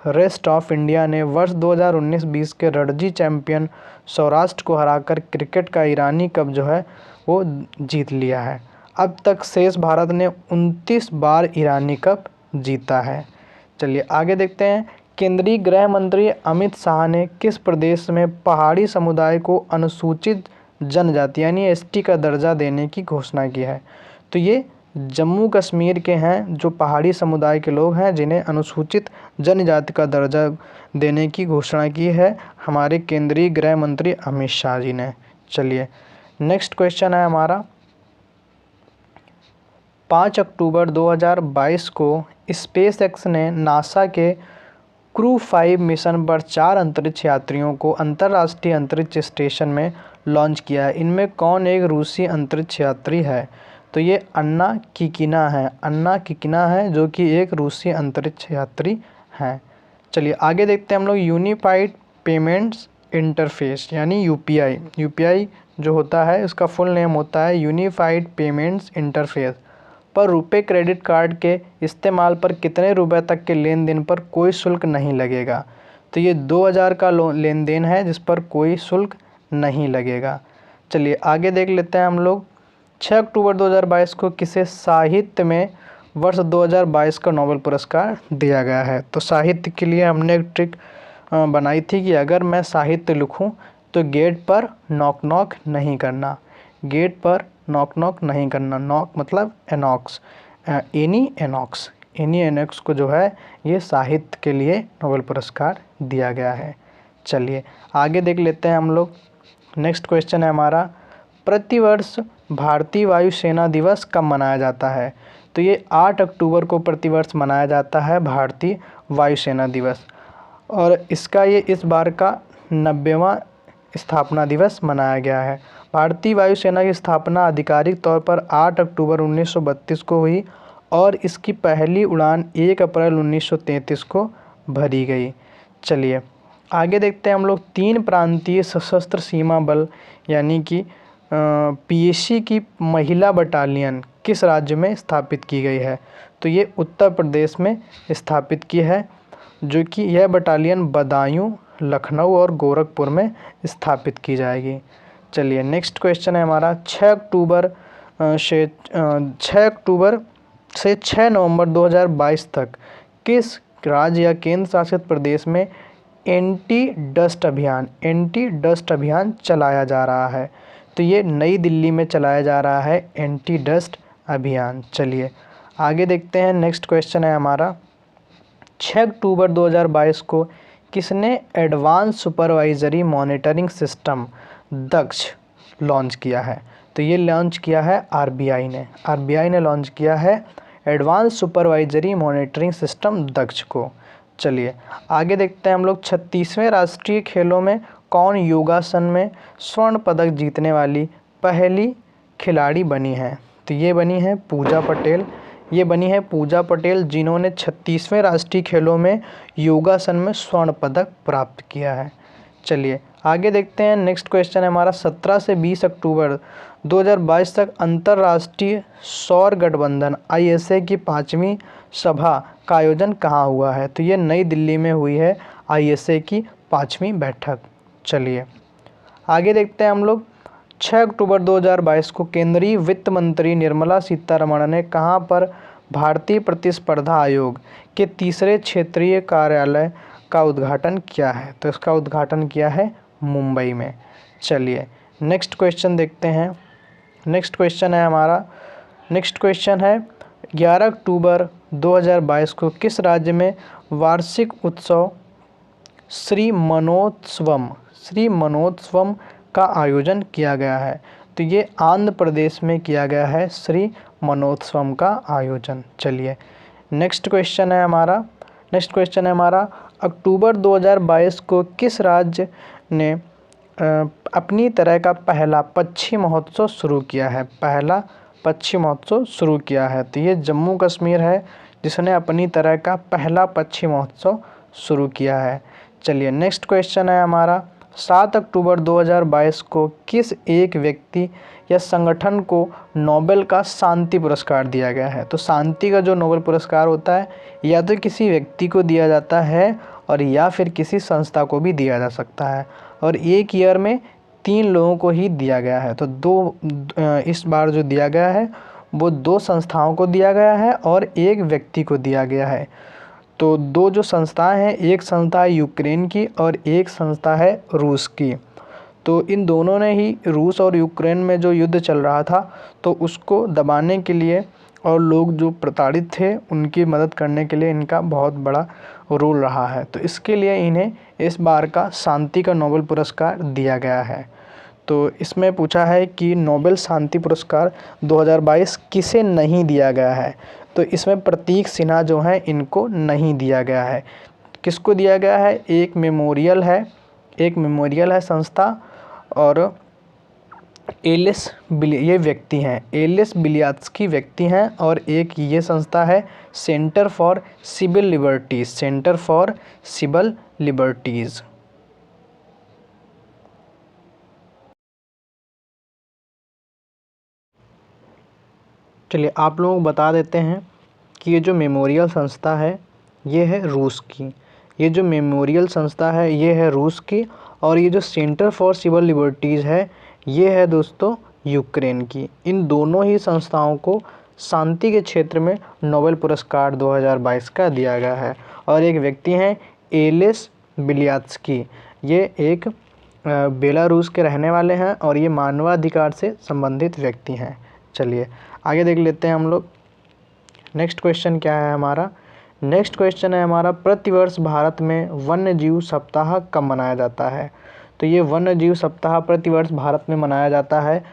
रेस्ट ऑफ इंडिया ने वर्ष 2019-20 के रणजी चैंपियन सौराष्ट्र को हराकर क्रिकेट का ईरानी कप जो है वो जीत लिया है। अब तक शेष भारत ने 29 बार ईरानी कप जीता है। चलिए आगे देखते हैं, केंद्रीय गृह मंत्री अमित शाह ने किस प्रदेश में पहाड़ी समुदाय को अनुसूचित जनजाति यानी ST का दर्जा देने की घोषणा की है? तो ये जम्मू कश्मीर के हैं जो पहाड़ी समुदाय के लोग हैं जिन्हें अनुसूचित जनजाति का दर्जा देने की घोषणा की है हमारे केंद्रीय गृह मंत्री अमित शाह जी ने। चलिए नेक्स्ट क्वेश्चन है हमारा, 5 अक्टूबर 2022 को SpaceX ने नासा के क्रू 5 मिशन पर 4 अंतरिक्ष यात्रियों को अंतर्राष्ट्रीय अंतरिक्ष स्टेशन में लॉन्च किया है। इनमें कौन एक रूसी अंतरिक्ष यात्री है? तो ये अन्ना किकिना है जो कि एक रूसी अंतरिक्ष यात्री हैं। चलिए आगे देखते हैं हम लोग, यूनिफाइड पेमेंट्स इंटरफेस यानी UPI जो होता है इसका फुल नेम होता है यूनिफाइड पेमेंट्स इंटरफेस पर रुपए क्रेडिट कार्ड के इस्तेमाल पर कितने रुपए तक के लेन देन पर कोई शुल्क नहीं लगेगा? तो ये 2000 का लेन देन है जिस पर कोई शुल्क नहीं लगेगा। चलिए आगे देख लेते हैं हम लोग, 6 अक्टूबर 2022 को किसे साहित्य में वर्ष 2022 का नोबेल पुरस्कार दिया गया है? तो साहित्य के लिए हमने एक ट्रिक बनाई थी कि अगर मैं साहित्य लिखूं तो गेट पर नॉक नॉक नहीं करना, नॉक मतलब एनॉक्स, एनी एनॉक्स को जो है ये साहित्य के लिए नोबेल पुरस्कार दिया गया है। चलिए आगे देख लेते हैं हम लोग, नेक्स्ट क्वेश्चन है हमारा, प्रतिवर्ष भारतीय वायुसेना दिवस कब मनाया जाता है? तो ये 8 अक्टूबर को प्रतिवर्ष मनाया जाता है भारतीय वायुसेना दिवस और इसका ये इस बार का 90वां स्थापना दिवस मनाया गया है। भारतीय वायुसेना की स्थापना आधिकारिक तौर पर 8 अक्टूबर 1932 को हुई और इसकी पहली उड़ान 1 अप्रैल 1933 को भरी गई। चलिए आगे देखते हैं हम लोग, 3 प्रांतीय सशस्त्र सीमा बल यानी कि PSC की महिला बटालियन किस राज्य में स्थापित की गई है? तो ये उत्तर प्रदेश में स्थापित की है, जो कि यह बटालियन बदायूं, लखनऊ और गोरखपुर में स्थापित की जाएगी। चलिए नेक्स्ट क्वेश्चन है हमारा 6 अक्टूबर से 6 नवंबर 2022 तक किस राज्य या केंद्र शासित प्रदेश में एंटी डस्ट अभियान चलाया जा रहा है? तो ये नई दिल्ली में चलाया जा रहा है एंटी डस्ट अभियान। चलिए आगे देखते हैं। नेक्स्ट क्वेश्चन है हमारा 6 अक्टूबर 2022 को किसने एडवांस सुपरवाइजरी मॉनिटरिंग सिस्टम दक्ष लॉन्च किया है? तो ये लॉन्च किया है आरबीआई ने लॉन्च किया है एडवांस सुपरवाइजरी मॉनिटरिंग सिस्टम दक्ष को। चलिए आगे देखते हैं हम लोग 36वें राष्ट्रीय खेलों में कौन योगासन में स्वर्ण पदक जीतने वाली पहली खिलाड़ी बनी है? तो ये बनी है पूजा पटेल, जिन्होंने 36वें राष्ट्रीय खेलों में योगासन में स्वर्ण पदक प्राप्त किया है। चलिए आगे देखते हैं। नेक्स्ट क्वेश्चन है हमारा 17 से 20 अक्टूबर 2022 तक अंतर्राष्ट्रीय सौर गठबंधन ISA की 5वीं सभा का आयोजन कहाँ हुआ है? तो ये नई दिल्ली में हुई है ISA की 5वीं बैठक। चलिए आगे देखते हैं हम लोग 6 अक्टूबर 2022 को केंद्रीय वित्त मंत्री निर्मला सीतारमण ने कहाँ पर भारतीय प्रतिस्पर्धा आयोग के तीसरे क्षेत्रीय कार्यालय का उद्घाटन किया है? तो इसका उद्घाटन किया है मुंबई में। चलिए नेक्स्ट क्वेश्चन देखते हैं। नेक्स्ट क्वेश्चन है 11 अक्टूबर 2022 को किस राज्य में वार्षिक उत्सव श्री मनोत्सवम का आयोजन किया गया है? तो ये आंध्र प्रदेश में किया गया है श्री मनोत्सवम का आयोजन। चलिए नेक्स्ट क्वेश्चन है हमारा अक्टूबर 2022 को किस राज्य ने अपनी तरह का पहला पक्षी महोत्सव शुरू किया है? तो ये जम्मू कश्मीर है जिसने अपनी तरह का पहला पक्षी महोत्सव शुरू किया है। चलिए नेक्स्ट क्वेश्चन है हमारा 7 अक्टूबर 2022 को किस एक व्यक्ति या संगठन को नोबेल का शांति पुरस्कार दिया गया है? तो शांति का जो नोबेल पुरस्कार होता है या तो किसी व्यक्ति को दिया जाता है और या फिर किसी संस्था को भी दिया जा सकता है, और एक ईयर में 3 लोगों को ही दिया गया है। तो इस बार जो दिया गया है वो 2 संस्थाओं को दिया गया है और एक व्यक्ति को दिया गया है। तो 2 जो संस्थाएं हैं, एक संस्था है यूक्रेन की और एक संस्था है रूस की। तो इन दोनों ने ही रूस और यूक्रेन में जो युद्ध चल रहा था तो उसको दबाने के लिए और लोग जो प्रताड़ित थे उनकी मदद करने के लिए इनका बहुत बड़ा रोल रहा है। तो इसके लिए इन्हें इस बार का शांति का नोबेल पुरस्कार दिया गया है। तो इसमें पूछा है कि नोबेल शांति पुरस्कार 2022 किसे नहीं दिया गया है? तो इसमें प्रतीक सिन्हा जो हैं इनको नहीं दिया गया है। किसको दिया गया है? एक मेमोरियल है संस्था, और ये व्यक्ति हैं एलिस बिलियात्स्की व्यक्ति हैं, और एक ये संस्था है सेंटर फॉर सिविल लिबर्टीज़। चलिए आप लोगों को बता देते हैं कि ये जो मेमोरियल संस्था है ये है रूस की, और ये जो सेंटर फॉर सिविल लिबर्टीज़ है ये है दोस्तों यूक्रेन की। इन दोनों ही संस्थाओं को शांति के क्षेत्र में नोबेल पुरस्कार 2022 का दिया गया है, और एक व्यक्ति हैं एलिस बिलियात्स्की। ये एक बेलारूस के रहने वाले हैं और ये मानवाधिकार से संबंधित व्यक्ति हैं। चलिए आगे देख लेते हैं हम लोग। नेक्स्ट क्वेश्चन क्या है हमारा? नेक्स्ट क्वेश्चन है हमारा प्रतिवर्ष भारत में वन्य जीव सप्ताह कब मनाया जाता है? तो ये वन्य जीव सप्ताह प्रतिवर्ष भारत में मनाया जाता है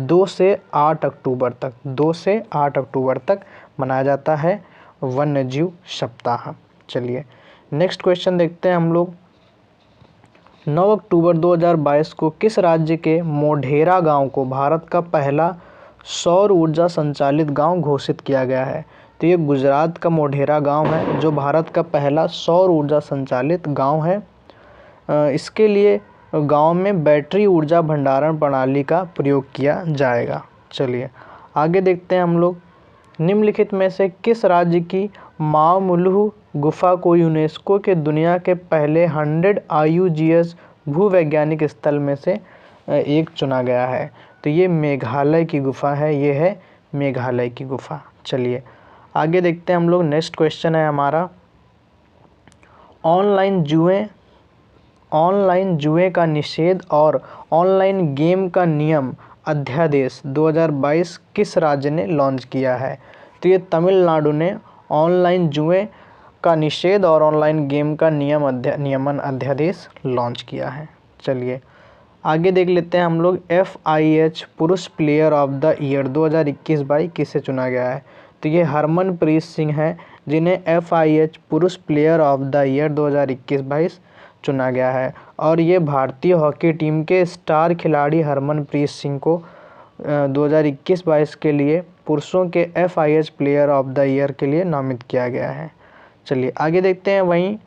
2 से 8 अक्टूबर तक मनाया जाता है वन्य जीव सप्ताह। चलिए नेक्स्ट क्वेश्चन देखते हैं हम लोग। 9 अक्टूबर 2022 को किस राज्य के मोढेरा गांव को भारत का पहला सौर ऊर्जा संचालित गांव घोषित किया गया है? तो ये गुजरात का मोढेरा गांव है जो भारत का पहला सौर ऊर्जा संचालित गांव है। इसके लिए गांव में बैटरी ऊर्जा भंडारण प्रणाली का प्रयोग किया जाएगा। चलिए आगे देखते हैं हम लोग। निम्नलिखित में से किस राज्य की माउमलुह गुफा को यूनेस्को के दुनिया के पहले 100 IUGS भूवैज्ञानिक स्थल में से एक चुना गया है? तो ये मेघालय की गुफा है, ये है मेघालय की गुफा। चलिए आगे देखते हैं हम लोग। नेक्स्ट क्वेश्चन है हमारा, ऑनलाइन जुए का निषेध और ऑनलाइन गेम का नियम अध्यादेश 2022 किस राज्य ने लॉन्च किया है? तो ये तमिलनाडु ने ऑनलाइन जुए का निषेध और ऑनलाइन गेम का नियमन अध्यादेश लॉन्च किया है। चलिए आगे देख लेते हैं हम लोग। FIH पुरुष प्लेयर ऑफ द ईयर 2021-22 किसे चुना गया है? तो ये हरमनप्रीत सिंह हैं, जिन्हें FIH पुरुष प्लेयर ऑफ द ईयर 2021-22 चुना गया है। और ये भारतीय हॉकी टीम के स्टार खिलाड़ी हरमनप्रीत सिंह को 2021-22 के लिए पुरुषों के FIH player of the year के लिए नामित किया गया है। चलिए आगे देखते हैं। वहीं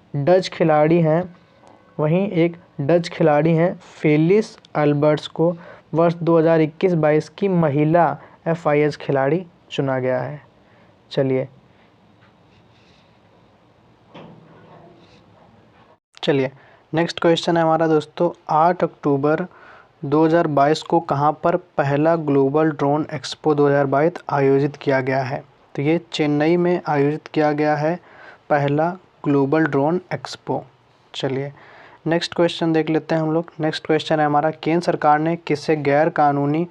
एक डच खिलाड़ी हैं फेलिस अल्बर्ट्स को वर्ष 2021-22 की महिला FIH खिलाड़ी चुना गया है। चलिए नेक्स्ट क्वेश्चन है हमारा दोस्तों, 8 अक्टूबर 2022 को कहां पर पहला ग्लोबल ड्रोन एक्सपो 2022 आयोजित किया गया है? तो ये चेन्नई में आयोजित किया गया है पहला ग्लोबल ड्रोन एक्सपो। चलिए नेक्स्ट क्वेश्चन देख लेते हैं हम लोग। नेक्स्ट क्वेश्चन है हमारा, केंद्र सरकार ने किसे गैर कानूनी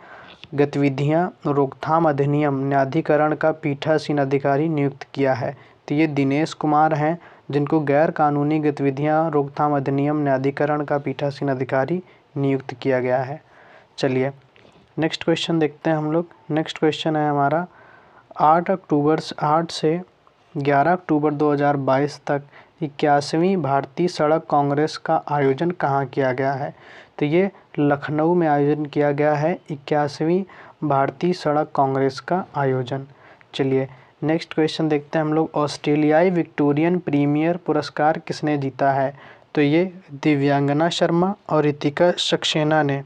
गतिविधियां रोकथाम अधिनियम न्यायाधिकरण का पीठासीन अधिकारी नियुक्त किया है? तो ये दिनेश कुमार हैं, जिनको गैर कानूनी गतिविधियां रोकथाम अधिनियम न्यायाधिकरण का पीठासीन अधिकारी नियुक्त किया गया है। चलिए नेक्स्ट क्वेश्चन देखते हैं हम लोग। नेक्स्ट क्वेश्चन है हमारा, 8 से 11 अक्टूबर 2022 तक 81वीं भारतीय सड़क कांग्रेस का आयोजन कहाँ किया गया है? तो ये लखनऊ में आयोजन किया गया है 81वीं भारतीय सड़क कांग्रेस का आयोजन। चलिए नेक्स्ट क्वेश्चन देखते हैं हम लोग। ऑस्ट्रेलियाई विक्टोरियन प्रीमियर पुरस्कार किसने जीता है? तो ये दिव्यांगना शर्मा और रितिका सक्सेना ने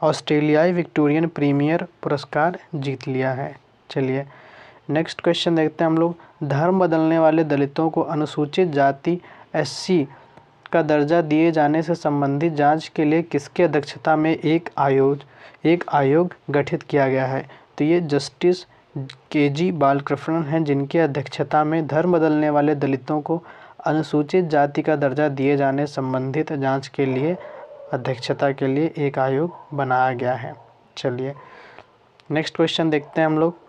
ऑस्ट्रेलियाई विक्टोरियन प्रीमियर पुरस्कार जीत लिया है। चलिए नेक्स्ट क्वेश्चन देखते हैं हम लोग। धर्म बदलने वाले दलितों को अनुसूचित जाति SC का दर्जा दिए जाने से संबंधित जांच के लिए किसकी अध्यक्षता में एक आयोग गठित किया गया है? तो ये जस्टिस KG बालकृष्णन हैं, जिनकी अध्यक्षता में धर्म बदलने वाले दलितों को अनुसूचित जाति का दर्जा दिए जाने संबंधित जांच के लिए अध्यक्षता के लिए एक आयोग बनाया गया है। चलिए नेक्स्ट क्वेश्चन देखते हैं हम लोग।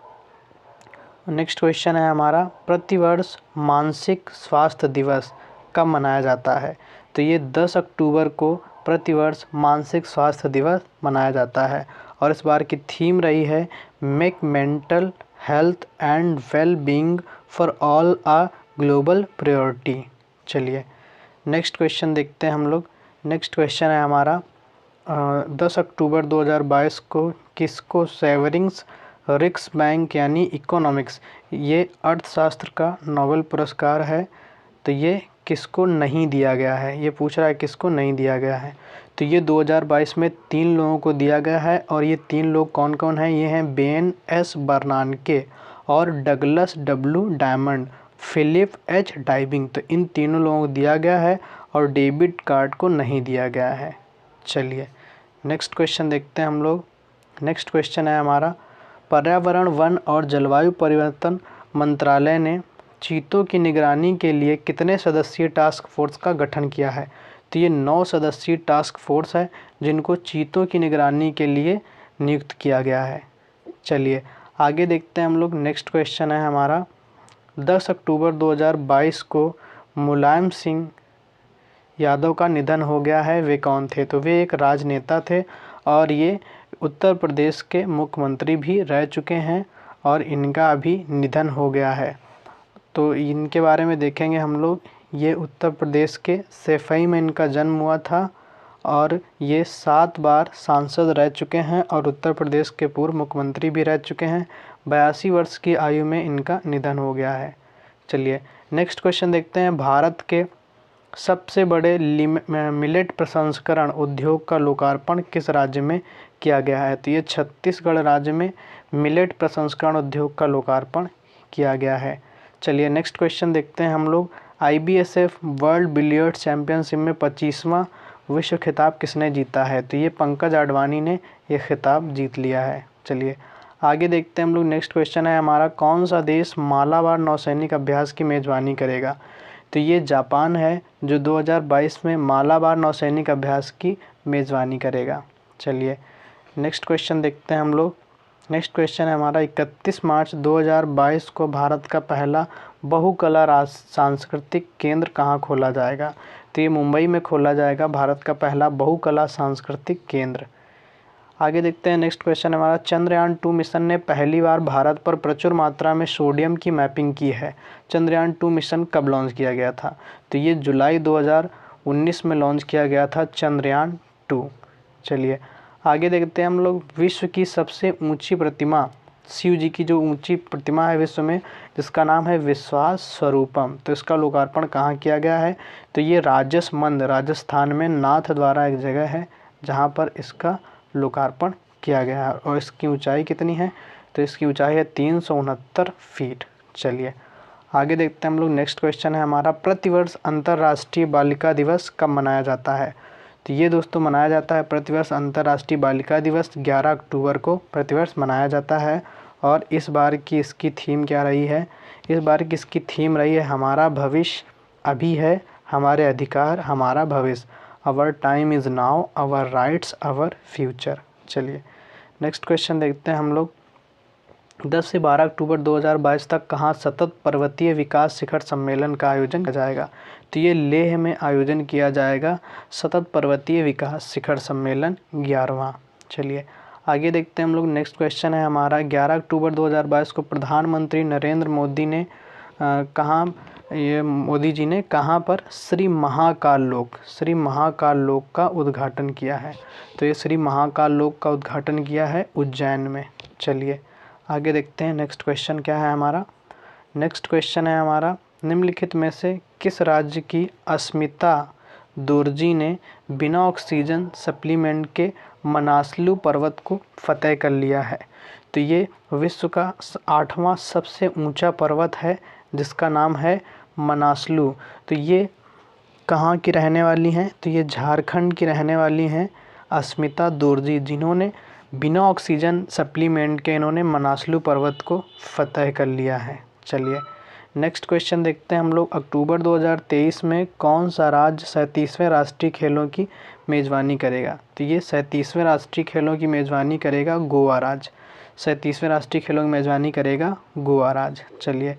नेक्स्ट क्वेश्चन है हमारा, प्रतिवर्ष मानसिक स्वास्थ्य दिवस कब मनाया जाता है? तो ये 10 अक्टूबर को प्रतिवर्ष मानसिक स्वास्थ्य दिवस मनाया जाता है। और इस बार की थीम रही है make mental health and well being for all a global priority. चलिए नेक्स्ट क्वेश्चन देखते हैं हम लोग। नेक्स्ट क्वेश्चन है हमारा, 10 अक्टूबर 2022 को किसको सेवरिंग्स रिक्स बैंक यानी इकोनॉमिक्स, ये अर्थशास्त्र का नोबेल पुरस्कार है, तो ये किसको नहीं दिया गया है? ये पूछ रहा है किसको नहीं दिया गया है। तो ये 2022 में 3 लोगों को दिया गया है। और ये 3 लोग कौन कौन हैं? ये हैं बेन S बर्नानके और Douglas W Diamond, Philip H Dybvig. तो इन तीनों लोगों को दिया गया है और डेविड कार्ड को नहीं दिया गया है। चलिए नेक्स्ट क्वेश्चन देखते हैं हम लोग। नेक्स्ट क्वेश्चन है हमारा, पर्यावरण वन और जलवायु परिवर्तन मंत्रालय ने चीतों की निगरानी के लिए कितने सदस्यीय टास्क फोर्स का गठन किया है? तो ये 9 सदस्यीय टास्क फोर्स है, जिनको चीतों की निगरानी के लिए नियुक्त किया गया है। चलिए आगे देखते हैं हम लोग। नेक्स्ट क्वेश्चन है हमारा, 10 अक्टूबर 2022 को मुलायम सिंह यादव का निधन हो गया है। वे कौन थे? तो वे एक राजनेता थे और ये उत्तर प्रदेश के मुख्यमंत्री भी रह चुके हैं और इनका अभी निधन हो गया है। तो इनके बारे में देखेंगे हम लोग। ये उत्तर प्रदेश के सैफई में इनका जन्म हुआ था और ये 7 बार सांसद रह चुके हैं और उत्तर प्रदेश के पूर्व मुख्यमंत्री भी रह चुके हैं। 82 वर्ष की आयु में इनका निधन हो गया है। चलिए नेक्स्ट क्वेश्चन देखते हैं। भारत के सबसे बड़े मिलेट प्रसंस्करण उद्योग का लोकार्पण किस राज्य में किया गया है? तो ये छत्तीसगढ़ राज्य में मिलेट प्रसंस्करण उद्योग का लोकार्पण किया गया है। चलिए नेक्स्ट क्वेश्चन देखते हैं हम लोग। IBSF वर्ल्ड बिलियर्ड्स चैंपियनशिप में 25वां विश्व खिताब किसने जीता है? तो ये पंकज आडवाणी ने ये खिताब जीत लिया है। चलिए आगे देखते हैं हम लोग। नेक्स्ट क्वेश्चन है हमारा, कौन सा देश मालाबार नौसैनिक अभ्यास की मेज़बानी करेगा? तो ये जापान है जो 2022 में मालाबार नौसैनिक अभ्यास की मेज़बानी करेगा। चलिए नेक्स्ट क्वेश्चन देखते हैं हम लोग। नेक्स्ट क्वेश्चन है हमारा, 31 मार्च 2022 को भारत का पहला बहुकला सांस्कृतिक केंद्र कहाँ खोला जाएगा? तो ये मुंबई में खोला जाएगा भारत का पहला बहुकला सांस्कृतिक केंद्र। आगे देखते हैं। नेक्स्ट क्वेश्चन हमारा, चंद्रयान-2 मिशन ने पहली बार भारत पर प्रचुर मात्रा में सोडियम की मैपिंग की है। चंद्रयान-2 मिशन कब लॉन्च किया गया था? तो ये जुलाई 2019 में लॉन्च किया गया था चंद्रयान-2। चलिए आगे देखते हैं हम लोग। विश्व की सबसे ऊंची प्रतिमा, शिव जी की जो ऊंची प्रतिमा है विश्व में, जिसका नाम है विश्वास स्वरूपम, तो इसका लोकार्पण कहाँ किया गया है? तो ये राजसमंद राजस्थान में नाथ द्वारा एक जगह है जहाँ पर इसका लोकार्पण किया गया है। और इसकी ऊंचाई कितनी है? तो इसकी ऊंचाई है 369 फीट। चलिए आगे देखते हैं हम लोग। नेक्स्ट क्वेश्चन है हमारा, प्रतिवर्ष अंतर्राष्ट्रीय बालिका दिवस कब मनाया जाता है? तो ये दोस्तों मनाया जाता है प्रतिवर्ष अंतर्राष्ट्रीय बालिका दिवस 11 अक्टूबर को प्रतिवर्ष मनाया जाता है। और इस बार की इसकी थीम क्या रही है? इस बार की इसकी थीम रही है, हमारा भविष्य अभी है, हमारे अधिकार हमारा भविष्य। Our time is now, our rights our future. चलिए नेक्स्ट क्वेश्चन देखते हैं हम लोग। 10 से 12 अक्टूबर 2022 तक कहाँ सतत पर्वतीय विकास शिखर सम्मेलन का आयोजन किया जाएगा? तो ये लेह में आयोजन किया जाएगा सतत पर्वतीय विकास शिखर सम्मेलन 11वां। चलिए आगे देखते हैं हम लोग। नेक्स्ट क्वेश्चन है हमारा, 11 अक्टूबर 2022 को प्रधानमंत्री नरेंद्र मोदी ने मोदी जी ने कहाँ पर श्री महाकाल लोक का उद्घाटन किया है? तो ये श्री महाकाल लोक का उद्घाटन किया है उज्जैन में। चलिए आगे देखते हैं। नेक्स्ट क्वेश्चन क्या है हमारा? नेक्स्ट क्वेश्चन है हमारा, निम्नलिखित में से किस राज्य की अस्मिता दोरजी ने बिना ऑक्सीजन सप्लीमेंट के मनासलू पर्वत को फतेह कर लिया है? तो ये विश्व का 8वां सबसे ऊंचा पर्वत है जिसका नाम है मनासलू। तो ये कहाँ की रहने वाली हैं? तो ये झारखंड की रहने वाली हैं अस्मिता दोरजी, जिन्होंने बिना ऑक्सीजन सप्लीमेंट के इन्होंने मनासलू पर्वत को फतेह कर लिया है। चलिए नेक्स्ट क्वेश्चन देखते हैं हम लोग। अक्टूबर 2023 में कौन सा राज्य 37वें राष्ट्रीय खेलों की मेज़बानी करेगा? तो ये 37वें राष्ट्रीय खेलों की मेज़बानी करेगा गोवा राज्य। 37वें राष्ट्रीय खेलों की मेज़बानी करेगा गोवा राज्य। चलिए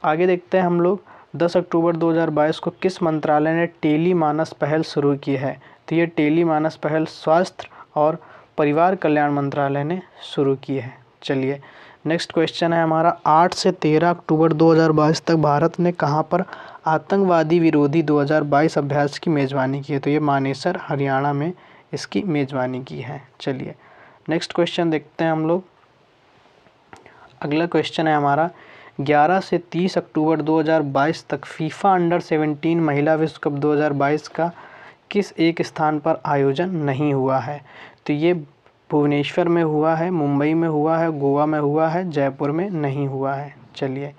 आगे देखते हैं हम लोग। 10 अक्टूबर 2022 को किस मंत्रालय ने टेली मानस पहल शुरू की है? तो ये टेली मानस पहल स्वास्थ्य और परिवार कल्याण मंत्रालय ने शुरू की है। चलिए नेक्स्ट क्वेश्चन है हमारा, 8 से 13 अक्टूबर 2022 तक भारत ने कहाँ पर आतंकवादी विरोधी 2022 अभ्यास की मेज़बानी की है? तो ये मानेसर हरियाणा में इसकी मेज़बानी की है। चलिए नेक्स्ट क्वेश्चन देखते हैं हम लोग। अगला क्वेश्चन है हमारा, 11 से 30 अक्टूबर 2022 तक फीफा अंडर-17 महिला विश्व कप 2022 का किस एक स्थान पर आयोजन नहीं हुआ है? तो ये भुवनेश्वर में हुआ है, मुंबई में हुआ है, गोवा में हुआ है, जयपुर में नहीं हुआ है। चलिए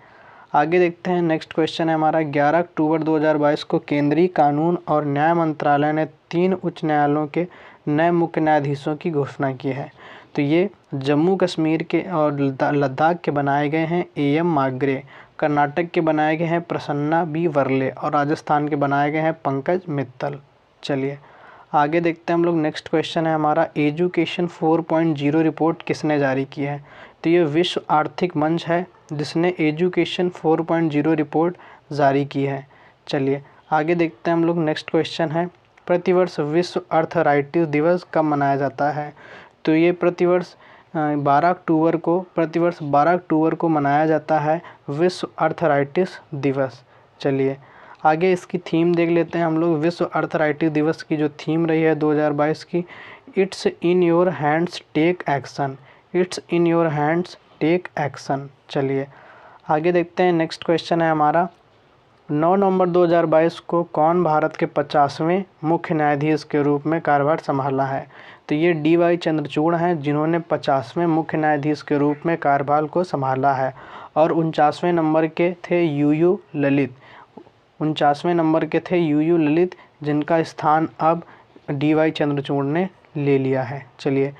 आगे देखते हैं। नेक्स्ट क्वेश्चन है हमारा, 11 अक्टूबर 2022 को केंद्रीय कानून और न्याय मंत्रालय ने 3 उच्च न्यायालयों के नए मुख्य न्यायाधीशों की घोषणा की है। तो ये जम्मू कश्मीर के और लद्दाख के बनाए गए हैं AM माग्रे, कर्नाटक के बनाए गए हैं प्रसन्ना B वर्ले और राजस्थान के बनाए गए हैं पंकज मित्तल। चलिए आगे देखते हैं हम लोग। नेक्स्ट क्वेश्चन है हमारा, एजुकेशन 4.0 रिपोर्ट किसने जारी की है? तो ये विश्व आर्थिक मंच है जिसने एजुकेशन 4.0 रिपोर्ट जारी की है। चलिए आगे देखते हैं हम लोग। नेक्स्ट क्वेश्चन है, प्रतिवर्ष विश्व अर्थराइटिस दिवस कब मनाया जाता है? तो ये प्रतिवर्ष 12 अक्टूबर को मनाया जाता है विश्व अर्थराइटिस दिवस। चलिए आगे इसकी थीम देख लेते हैं हम लोग। विश्व अर्थराइटिस दिवस की जो थीम रही है 2022 की, it's in your hands take action, it's in your hands take action. चलिए आगे देखते हैं। नेक्स्ट क्वेश्चन है हमारा, 9 नवंबर 2022 को कौन भारत के 50वें मुख्य न्यायाधीश के रूप में कार्यभार संभाला है? तो ये डी.वाई. चंद्रचूड़ हैं, जिन्होंने 50वें मुख्य न्यायाधीश के रूप में कार्यभार को संभाला है। और 49वें नंबर के थे यू ललित। 49वें नंबर के थे यू ललित, जिनका स्थान अब डी.वाई. चंद्रचूड़ ने ले लिया है। चलिए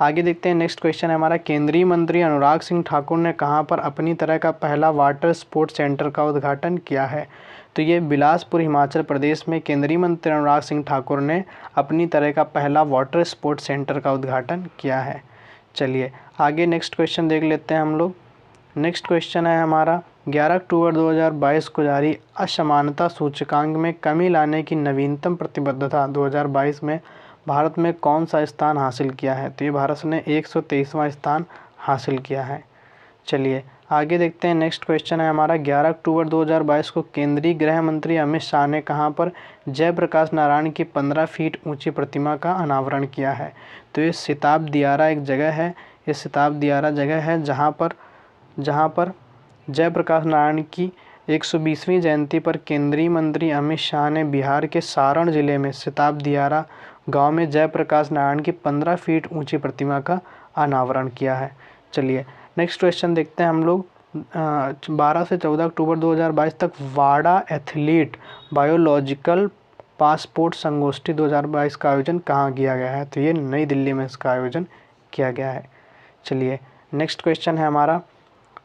आगे देखते हैं। नेक्स्ट क्वेश्चन है हमारा, केंद्रीय मंत्री अनुराग सिंह ठाकुर ने कहाँ पर अपनी तरह का पहला वाटर स्पोर्ट्स सेंटर का उद्घाटन किया है? तो ये बिलासपुर हिमाचल प्रदेश में केंद्रीय मंत्री अनुराग सिंह ठाकुर ने अपनी तरह का पहला वाटर स्पोर्ट्स सेंटर का उद्घाटन किया है। चलिए आगे नेक्स्ट क्वेश्चन देख लेते हैं हम लोग। नेक्स्ट क्वेश्चन है हमारा, 11 अक्टूबर 2022 को जारी असमानता सूचकांक में कमी लाने की नवीनतम प्रतिबद्धता 2022 में भारत में कौन सा स्थान हासिल किया है? तो ये भारत ने 123वां स्थान हासिल किया है। चलिए आगे देखते हैं। नेक्स्ट क्वेश्चन है हमारा, 11 अक्टूबर 2022 को केंद्रीय गृह मंत्री अमित शाह ने कहाँ पर जयप्रकाश नारायण की 15 फीट ऊंची प्रतिमा का अनावरण किया है? तो ये सिताब दियारा एक जगह है। ये सिताब दियारा जगह है जहाँ पर जयप्रकाश नारायण की 120वीं जयंती पर केंद्रीय मंत्री अमित शाह ने बिहार के सारण जिले में सिताब दियारा गांव में जयप्रकाश नारायण की 15 फीट ऊंची प्रतिमा का अनावरण किया है। चलिए नेक्स्ट क्वेश्चन देखते हैं हम लोग। 12 से 14 अक्टूबर 2022 तक वाडा एथलीट बायोलॉजिकल पासपोर्ट संगोष्ठी 2022 का आयोजन कहाँ किया गया है? तो ये नई दिल्ली में इसका आयोजन किया गया है। चलिए नेक्स्ट क्वेश्चन है हमारा,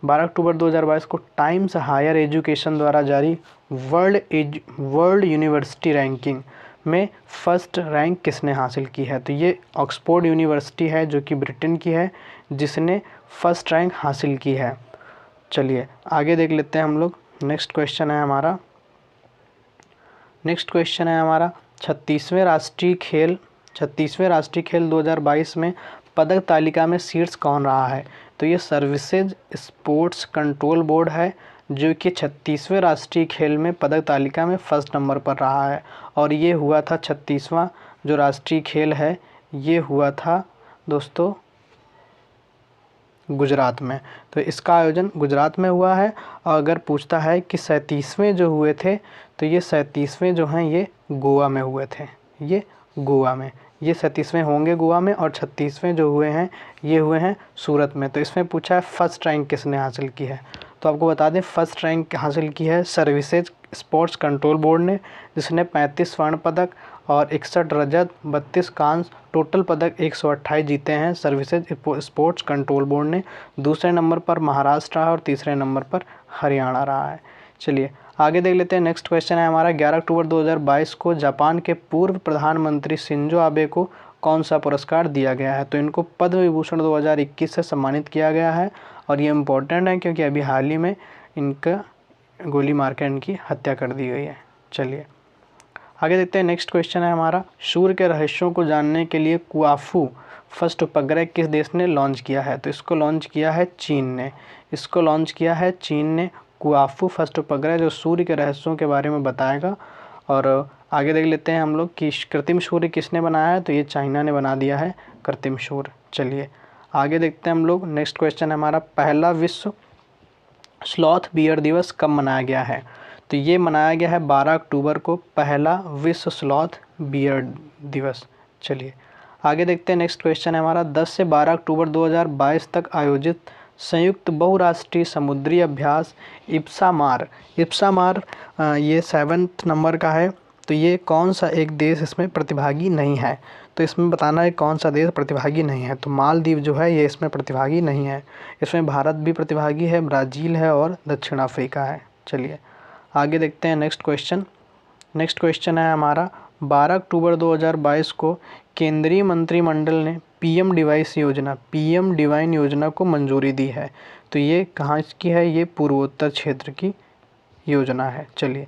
12 अक्टूबर 2022 को टाइम्स हायर एजुकेशन द्वारा जारी वर्ल्ड यूनिवर्सिटी रैंकिंग में फर्स्ट रैंक किसने हासिल की है? तो ये ऑक्सफोर्ड यूनिवर्सिटी है जो कि ब्रिटेन की है, जिसने फर्स्ट रैंक हासिल की है। चलिए आगे देख लेते हैं हम लोग। नेक्स्ट क्वेश्चन है हमारा 36वें राष्ट्रीय खेल 2022 में पदक तालिका में शीर्ष कौन रहा है? तो ये सर्विसेज स्पोर्ट्स कंट्रोल बोर्ड है, जो कि 36वें राष्ट्रीय खेल में पदक तालिका में फर्स्ट नंबर पर रहा है। और ये हुआ था 36वां जो राष्ट्रीय खेल है, ये हुआ था दोस्तों गुजरात में। तो इसका आयोजन गुजरात में हुआ है। और अगर पूछता है कि 37वें जो हुए थे, तो ये 37वें जो हैं ये गोवा में हुए थे। ये 37वें होंगे गोवा में, और 36वें जो हुए हैं ये हुए हैं सूरत में। तो इसमें पूछा है फर्स्ट रैंक किसने हासिल की है? तो आपको बता दें फर्स्ट रैंक हासिल की है सर्विसेज स्पोर्ट्स कंट्रोल बोर्ड ने, जिसने 35 स्वर्ण पदक और 61 रजत, 32 कांस्य, टोटल पदक 128 जीते हैं सर्विसेज स्पोर्ट्स कंट्रोल बोर्ड ने। दूसरे नंबर पर महाराष्ट्र रहा और तीसरे नंबर पर हरियाणा रहा है। चलिए आगे देख लेते हैं। नेक्स्ट क्वेश्चन है हमारा, 11 अक्टूबर 2022 को जापान के पूर्व प्रधानमंत्री शिंजो आबे को कौन सा पुरस्कार दिया गया है? तो इनको पद्म विभूषण 2021 से सम्मानित किया गया है। और ये इम्पोर्टेंट है क्योंकि अभी हाल ही में इनका गोली मारकर इनकी हत्या कर दी गई है। चलिए आगे देखते हैं। नेक्स्ट क्वेश्चन है हमारा, सूर्य के रहस्यों को जानने के लिए कुआफू फर्स्ट उपग्रह किस देश ने लॉन्च किया है? तो इसको लॉन्च किया है चीन ने। कुआफू फर्स्ट उपग्रह जो सूर्य के रहस्यों के बारे में बताएगा। और आगे देख लेते हैं हम लोग कि कृत्रिम सूर्य किसने बनाया है? तो ये चाइना ने बना दिया है कृत्रिम सूर्य। चलिए आगे देखते हैं हम लोग। नेक्स्ट क्वेश्चन है हमारा, पहला विश्व स्लॉथ बियर दिवस कब मनाया गया है? तो ये मनाया गया है 12 अक्टूबर को, पहला विश्व स्लॉथ बियर दिवस। चलिए आगे देखते हैं। नेक्स्ट क्वेश्चन है हमारा, 10 से 12 अक्टूबर 2022 तक आयोजित संयुक्त बहुराष्ट्रीय समुद्री अभ्यास इप्सामार ये 7th नंबर का है। तो ये कौन सा एक देश इसमें प्रतिभागी नहीं है? तो इसमें बताना है कौन सा देश प्रतिभागी नहीं है। तो मालदीव जो है ये इसमें प्रतिभागी नहीं है। इसमें भारत भी प्रतिभागी है, ब्राज़ील है और दक्षिण अफ्रीका है। चलिए आगे देखते हैं। नेक्स्ट क्वेश्चन है हमारा, 12 अक्टूबर 2022 को केंद्रीय मंत्रिमंडल ने पीएम डिवाइन योजना को मंजूरी दी है। तो ये कहाँ की है? ये पूर्वोत्तर क्षेत्र की योजना है। चलिए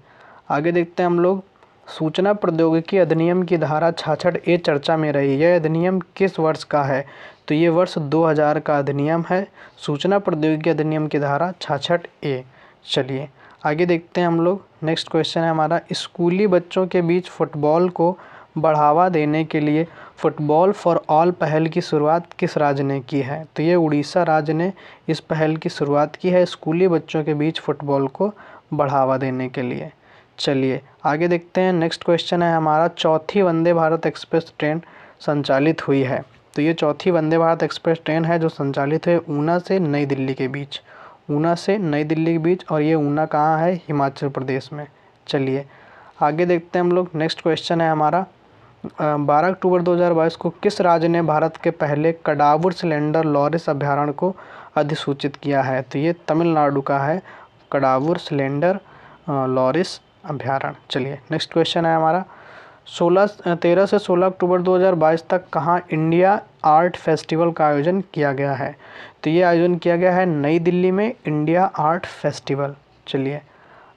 आगे देखते हैं हम लोग। सूचना प्रौद्योगिकी अधिनियम की धारा 66A चर्चा में रही। यह अधिनियम किस वर्ष का है? तो ये वर्ष 2000 का अधिनियम है, सूचना प्रौद्योगिकी अधिनियम की धारा 66A। चलिए आगे देखते हैं हम लोग। नेक्स्ट क्वेश्चन है हमारा, स्कूली बच्चों के बीच फुटबॉल को बढ़ावा देने के लिए फुटबॉल फॉर ऑल पहल की शुरुआत किस राज्य ने की है? तो ये उड़ीसा राज्य ने इस पहल की शुरुआत की है स्कूली बच्चों के बीच फुटबॉल को बढ़ावा देने के लिए। चलिए आगे देखते हैं। नेक्स्ट क्वेश्चन है हमारा, चौथी वंदे भारत एक्सप्रेस ट्रेन संचालित हुई है। तो ये चौथी वंदे भारत एक्सप्रेस ट्रेन है जो संचालित है ऊना से नई दिल्ली के बीच। ऊना से नई दिल्ली के बीच, और ये ऊना कहाँ है? हिमाचल प्रदेश में। चलिए आगे देखते हैं हम लोग। नेक्स्ट क्वेश्चन है हमारा, 12 अक्टूबर 2022 को किस राज्य ने भारत के पहले कडावुर सिलेंडर लॉरिस अभयारण्य को अधिसूचित किया है? तो ये तमिलनाडु का है, कडावुर सिलेंडर लॉरिस अभयारण्य। चलिए नेक्स्ट क्वेश्चन है हमारा, 13 से 16 अक्टूबर 2022 तक कहाँ इंडिया आर्ट फेस्टिवल का आयोजन किया गया है? तो ये आयोजन किया गया है नई दिल्ली में, इंडिया आर्ट फेस्टिवल। चलिए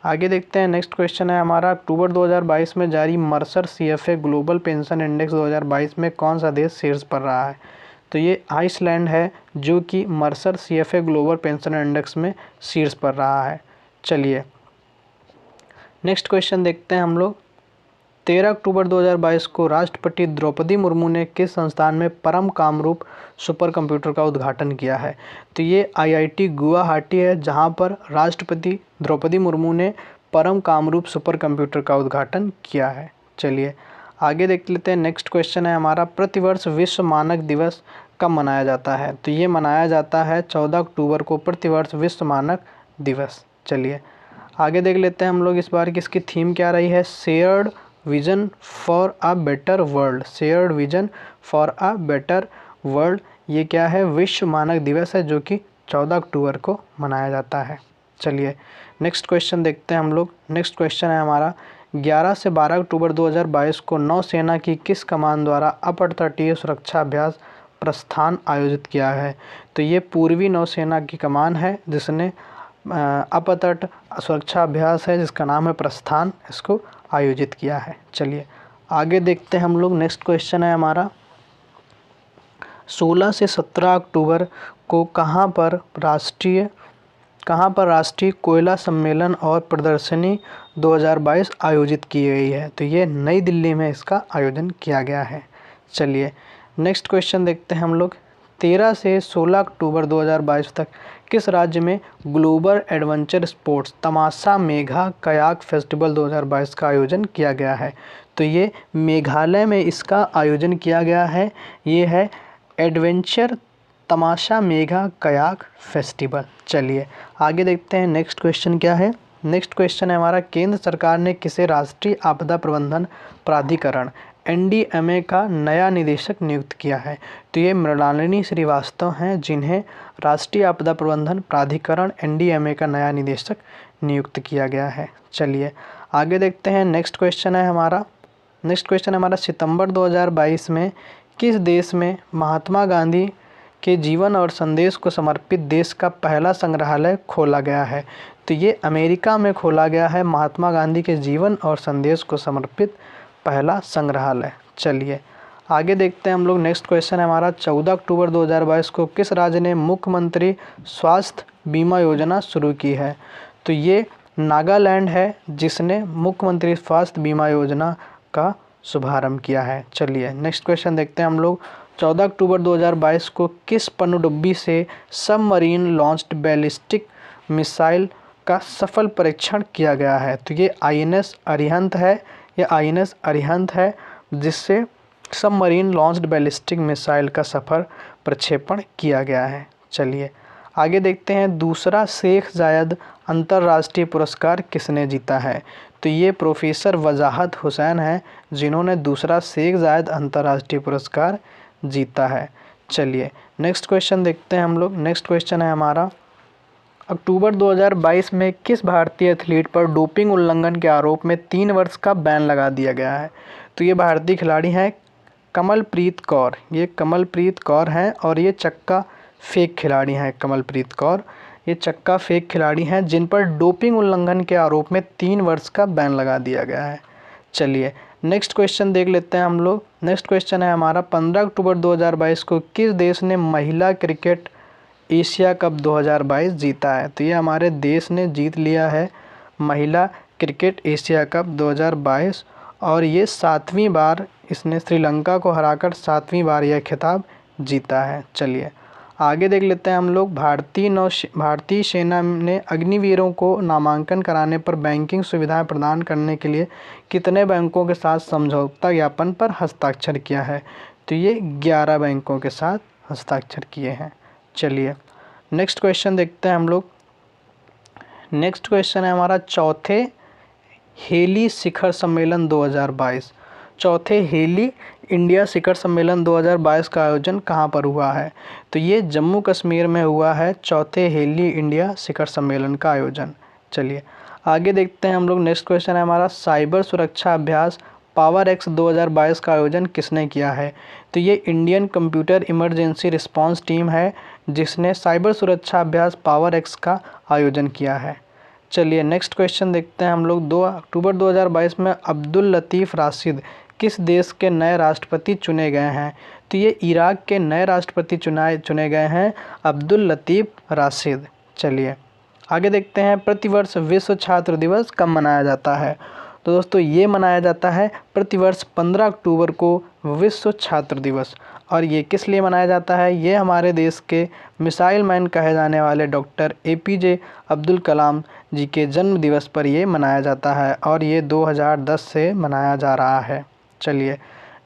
आगे देखते हैं। नेक्स्ट क्वेश्चन है हमारा, अक्टूबर 2022 में जारी Mercer CFA global pension index 2022 में कौन सा देश शीर्ष पर रहा है? तो ये आइसलैंड है जो कि Mercer CFA global pension index में शीर्ष पर रहा है। चलिए नेक्स्ट क्वेश्चन देखते हैं हम लोग, 13 अक्टूबर 2022 को राष्ट्रपति द्रौपदी मुर्मू ने किस संस्थान में परम कामरूप सुपर कंप्यूटर का उद्घाटन किया है? तो ये IIT गुवाहाटी है जहां पर राष्ट्रपति द्रौपदी मुर्मू ने परम कामरूप सुपर कंप्यूटर का उद्घाटन किया है। चलिए आगे देख लेते हैं। नेक्स्ट क्वेश्चन है हमारा, प्रतिवर्ष विश्व मानक दिवस कब मनाया जाता है? तो ये मनाया जाता है 14 अक्टूबर को, प्रतिवर्ष विश्व मानक दिवस। चलिए आगे देख लेते हैं हम लोग इस बार की इसकी थीम क्या रही है, shared vision for a better world. Shared vision for a better world, ये क्या है? विश्व मानक दिवस है जो कि 14 अक्टूबर को मनाया जाता है। चलिए नेक्स्ट क्वेश्चन देखते हैं हम लोग। नेक्स्ट क्वेश्चन है हमारा, 11 से 12 अक्टूबर 2022 को नौसेना की किस कमान द्वारा अपतटीय सुरक्षा अभ्यास प्रस्थान आयोजित किया है? तो ये पूर्वी नौसेना की कमान है जिसने अपतट सुरक्षा अभ्यास है जिसका नाम है प्रस्थान, इसको आयोजित किया है। चलिए आगे देखते हैं हम लोग। नेक्स्ट क्वेश्चन है हमारा, 16 से 17 अक्टूबर को कहाँ पर राष्ट्रीय कोयला सम्मेलन और प्रदर्शनी 2022 आयोजित की गई है? तो ये नई दिल्ली में इसका आयोजन किया गया है। चलिए नेक्स्ट क्वेश्चन देखते हैं हम लोग, 13 से 16 अक्टूबर 2022 तक किस राज्य में ग्लोबल एडवेंचर स्पोर्ट्स तमाशा मेघा कयाक फेस्टिवल 2022 का आयोजन किया गया है? तो ये मेघालय में इसका आयोजन किया गया है। ये है एडवेंचर तमाशा मेघा कयाक फेस्टिवल। चलिए आगे देखते हैं। नेक्स्ट क्वेश्चन क्या है? नेक्स्ट क्वेश्चन है हमारा, केंद्र सरकार ने किसे राष्ट्रीय आपदा प्रबंधन प्राधिकरण NDMA का नया निदेशक नियुक्त किया है? तो ये मृणालिनी श्रीवास्तव हैं जिन्हें राष्ट्रीय आपदा प्रबंधन प्राधिकरण NDMA का नया निदेशक नियुक्त किया गया है। चलिए आगे देखते हैं। नेक्स्ट क्वेश्चन है हमारा, सितंबर 2022 में किस देश में महात्मा गांधी के जीवन और संदेश को समर्पित देश का पहला संग्रहालय खोला गया है? तो ये अमेरिका में खोला गया है महात्मा गांधी के जीवन और संदेश को समर्पित पहला संग्रहालय। चलिए आगे देखते हैं हम लोग। नेक्स्ट क्वेश्चन है हमारा, 14 अक्टूबर 2022 को किस राज्य ने मुख्यमंत्री स्वास्थ्य बीमा योजना शुरू की है? तो ये नागालैंड है जिसने मुख्यमंत्री स्वास्थ्य बीमा योजना का शुभारंभ किया है। चलिए नेक्स्ट क्वेश्चन देखते हैं हम लोग, 14 अक्टूबर 2022 को किस पनडुब्बी से सबमरीन लॉन्च्ड बैलिस्टिक मिसाइल का सफल परीक्षण किया गया है? तो ये INS अरिहंत है। ये INS अरिहंत है जिससे सबमरीन लॉन्च्ड बैलिस्टिक मिसाइल का सफल प्रक्षेपण किया गया है। चलिए आगे देखते हैं। दूसरा शेख जायद अंतर्राष्ट्रीय पुरस्कार किसने जीता है? तो ये प्रोफेसर वजाहत हुसैन हैं जिन्होंने दूसरा शेख जायद अंतर्राष्ट्रीय पुरस्कार जीता है। चलिए नेक्स्ट क्वेश्चन देखते हैं हम लोग। नेक्स्ट क्वेश्चन है हमारा, अक्टूबर 2022 में किस भारतीय एथलीट पर डोपिंग उल्लंघन के आरोप में 3 वर्ष का बैन लगा दिया गया है? तो ये भारतीय खिलाड़ी हैं कमलप्रीत कौर। ये कमलप्रीत कौर हैं और ये चक्का फेक खिलाड़ी हैं। कमलप्रीत कौर ये चक्का फेक खिलाड़ी हैं जिन पर डोपिंग उल्लंघन के आरोप में 3 वर्ष का बैन लगा दिया गया है। चलिए नेक्स्ट क्वेश्चन देख लेते हैं हम लोग। नेक्स्ट क्वेश्चन है हमारा, 15 अक्टूबर 2022 को किस देश ने महिला क्रिकेट एशिया कप 2022 जीता है? तो ये हमारे देश ने जीत लिया है महिला क्रिकेट एशिया कप 2022 और ये 7वीं बार इसने श्रीलंका को हराकर 7वीं बार यह खिताब जीता है। चलिए आगे देख लेते हैं हम लोग। भारतीय सेना ने अग्निवीरों को नामांकन कराने पर बैंकिंग सुविधाएं प्रदान करने के लिए कितने बैंकों के साथ समझौता ज्ञापन पर हस्ताक्षर किया है? तो ये 11 बैंकों के साथ हस्ताक्षर किए हैं। चलिए नेक्स्ट क्वेश्चन देखते हैं हम लोग। नेक्स्ट क्वेश्चन है हमारा चौथे हेली शिखर सम्मेलन 2022। चौथे हेली इंडिया शिखर सम्मेलन 2022 का आयोजन कहाँ पर हुआ है? तो ये जम्मू कश्मीर में हुआ है चौथे हेली इंडिया शिखर सम्मेलन का आयोजन। चलिए आगे देखते हैं हम लोग। नेक्स्ट क्वेश्चन है हमारा साइबर सुरक्षा अभ्यास पावर एक्स 2022 का आयोजन किसने किया है? तो ये Indian computer emergency response team है जिसने साइबर सुरक्षा अभ्यास पावर एक्स का आयोजन किया है। चलिए नेक्स्ट क्वेश्चन देखते हैं हम लोग। 2 अक्टूबर 2022 में अब्दुल लतीफ़ राशिद किस देश के नए राष्ट्रपति चुने गए हैं? तो ये इराक के नए राष्ट्रपति चुने गए हैं अब्दुल लतीफ़ राशिद। चलिए आगे देखते हैं। प्रतिवर्ष विश्व छात्र दिवस कब मनाया जाता है? तो दोस्तों ये मनाया जाता है प्रतिवर्ष 15 अक्टूबर को विश्व छात्र दिवस। और ये किस लिए मनाया जाता है? ये हमारे देश के मिसाइल मैन कहे जाने वाले डॉक्टर APJ अब्दुल कलाम जी के जन्म दिवस पर ये मनाया जाता है और ये 2010 से मनाया जा रहा है। चलिए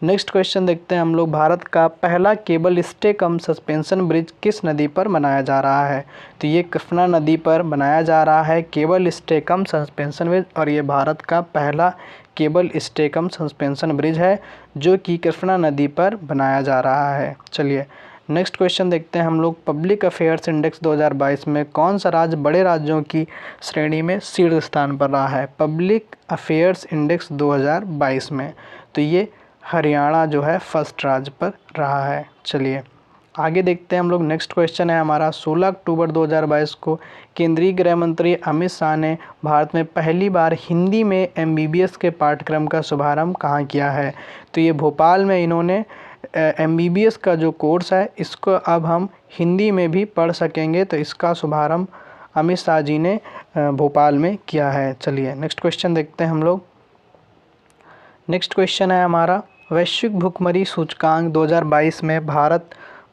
नेक्स्ट क्वेश्चन देखते हैं हम लोग। भारत का पहला केबल स्टे कम सस्पेंशन ब्रिज किस नदी पर बनाया जा रहा है? तो ये कृष्णा नदी पर बनाया जा रहा है केबल स्टे कम सस्पेंशन ब्रिज। और ये भारत का पहला केबल स्टे कम सस्पेंशन ब्रिज है जो कि कृष्णा नदी पर बनाया जा रहा है। चलिए नेक्स्ट क्वेश्चन देखते हैं हम लोग। पब्लिक अफेयर्स इंडेक्स 2022 में कौन सा राज्य बड़े राज्यों की श्रेणी में शीर्ष स्थान पर रहा है? पब्लिक अफेयर्स इंडेक्स 2022 में तो ये हरियाणा जो है फर्स्ट राज्य पर रहा है। चलिए आगे देखते हैं हम लोग। नेक्स्ट क्वेश्चन है हमारा 16 अक्टूबर 2022 को केंद्रीय गृह मंत्री अमित शाह ने भारत में पहली बार हिंदी में MBBS के पाठ्यक्रम का शुभारंभ कहाँ किया है? तो ये भोपाल में इन्होंने MBBS का जो कोर्स है इसको अब हम हिंदी में भी पढ़ सकेंगे। तो इसका शुभारंभ अमित शाह जी ने भोपाल में किया है। चलिए नेक्स्ट क्वेश्चन देखते हैं हम लोग। नेक्स्ट क्वेश्चन है हमारा वैश्विक भुखमरी सूचकांक 2022 में भारत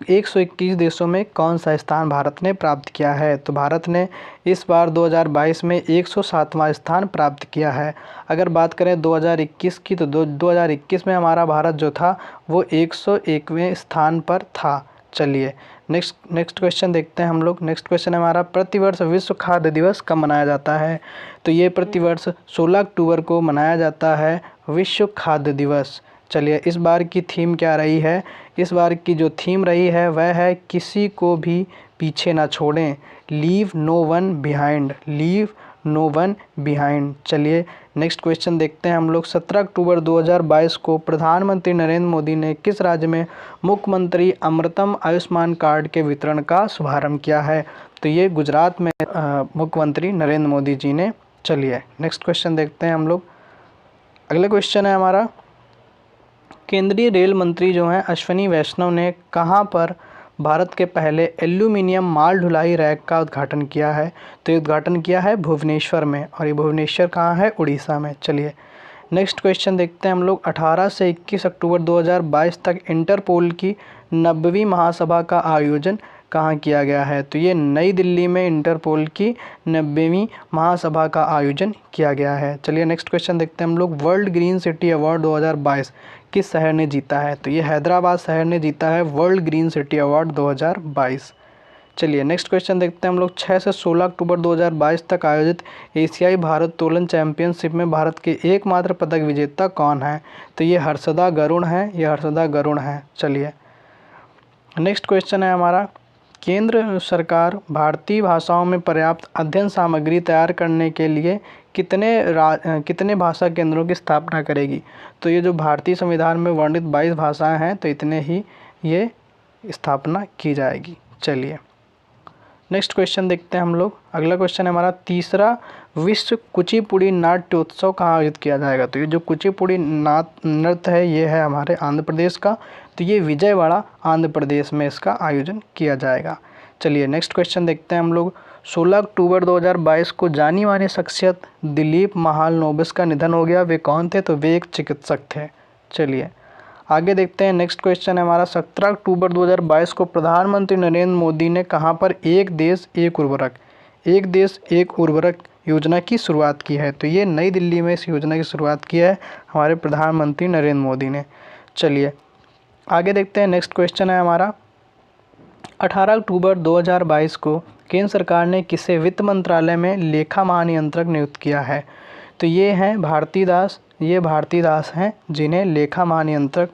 121 देशों में कौन सा स्थान भारत ने प्राप्त किया है? तो भारत ने इस बार 2022 में 107वां स्थान प्राप्त किया है। अगर बात करें 2021 की तो 2021 में हमारा भारत जो था वो 101वें स्थान पर था। चलिए नेक्स्ट क्वेश्चन देखते हैं हम लोग। नेक्स्ट क्वेश्चन है हमारा प्रतिवर्ष विश्व खाद्य दिवस कब मनाया जाता है? तो ये प्रतिवर्ष 16 अक्टूबर को मनाया जाता है विश्व खाद्य दिवस। चलिए इस बार की थीम क्या रही है? इस बार की जो थीम रही है वह है किसी को भी पीछे ना छोड़ें, leave no one behind, leave no one behind. चलिए नेक्स्ट क्वेश्चन देखते हैं हम लोग। 17 अक्टूबर 2022 को प्रधानमंत्री नरेंद्र मोदी ने किस राज्य में मुख्यमंत्री अमृतम आयुष्मान कार्ड के वितरण का शुभारंभ किया है? तो ये गुजरात में मुख्यमंत्री नरेंद्र मोदी जी ने। चलिए नेक्स्ट क्वेश्चन देखते हैं हम लोग। अगला क्वेश्चन है हमारा केंद्रीय रेल मंत्री जो हैं अश्विनी वैष्णव ने कहाँ पर भारत के पहले एल्यूमिनियम माल ढुलाई रैक का उद्घाटन किया है? तो ये उद्घाटन किया है भुवनेश्वर में। और ये भुवनेश्वर कहाँ है? उड़ीसा में। चलिए नेक्स्ट क्वेश्चन देखते हैं हम लोग। 18 से 21 अक्टूबर 2022 तक इंटरपोल की 90वीं महासभा का आयोजन कहाँ किया गया है? तो ये नई दिल्ली में इंटरपोल की 90वीं महासभा का आयोजन किया गया है। चलिए नेक्स्ट क्वेश्चन देखते हैं हम लोग। वर्ल्ड ग्रीन सिटी अवार्ड 2022 किस शहर ने जीता है? तो ये हैदराबाद शहर ने जीता है वर्ल्ड ग्रीन सिटी अवार्ड 2022। चलिए नेक्स्ट क्वेश्चन देखते हैं हम लोग। 6 से 16 अक्टूबर 2022 तक आयोजित एशियाई भारोत्तोलन चैंपियनशिप में भारत के एकमात्र पदक विजेता कौन है? तो ये हर्षदा गरुड़ हैं, ये हर्षदा गरुड़ हैं। चलिए नेक्स्ट क्वेश्चन है हमारा केंद्र सरकार भारतीय भाषाओं में पर्याप्त अध्ययन सामग्री तैयार करने के लिए कितने भाषा केंद्रों की स्थापना करेगी? तो ये जो भारतीय संविधान में वर्णित 22 भाषाएं हैं तो इतने ही ये स्थापना की जाएगी। चलिए नेक्स्ट क्वेश्चन देखते हैं हम लोग। अगला क्वेश्चन है हमारा तीसरा विश्व कुचिपुड़ी नाट्योत्सव कहाँ आयोजित किया जाएगा? तो ये जो कुचिपुड़ी नृत्य है ये है हमारे आंध्र प्रदेश का। तो ये विजयवाड़ा आंध्र प्रदेश में इसका आयोजन किया जाएगा। चलिए नेक्स्ट क्वेश्चन देखते हैं हम लोग। 16 अक्टूबर 2022 को जानी मानी शख्सियत दिलीप महालनोबिस का निधन हो गया। वे कौन थे? तो वे एक चिकित्सक थे। चलिए आगे देखते हैं, नेक्स्ट क्वेश्चन है हमारा 17 अक्टूबर 2022 को प्रधानमंत्री नरेंद्र मोदी ने कहाँ पर एक देश एक उर्वरक योजना की शुरुआत की है? तो ये नई दिल्ली में इस योजना की शुरुआत की है हमारे प्रधानमंत्री नरेंद्र मोदी ने। चलिए आगे देखते हैं, नेक्स्ट क्वेश्चन है हमारा 18 अक्टूबर 2022 को केंद्र सरकार ने किसे वित्त मंत्रालय में लेखा महानियंत्रक नियुक्त किया है? तो ये हैं भारती दास हैं जिन्हें लेखा महानियंत्रक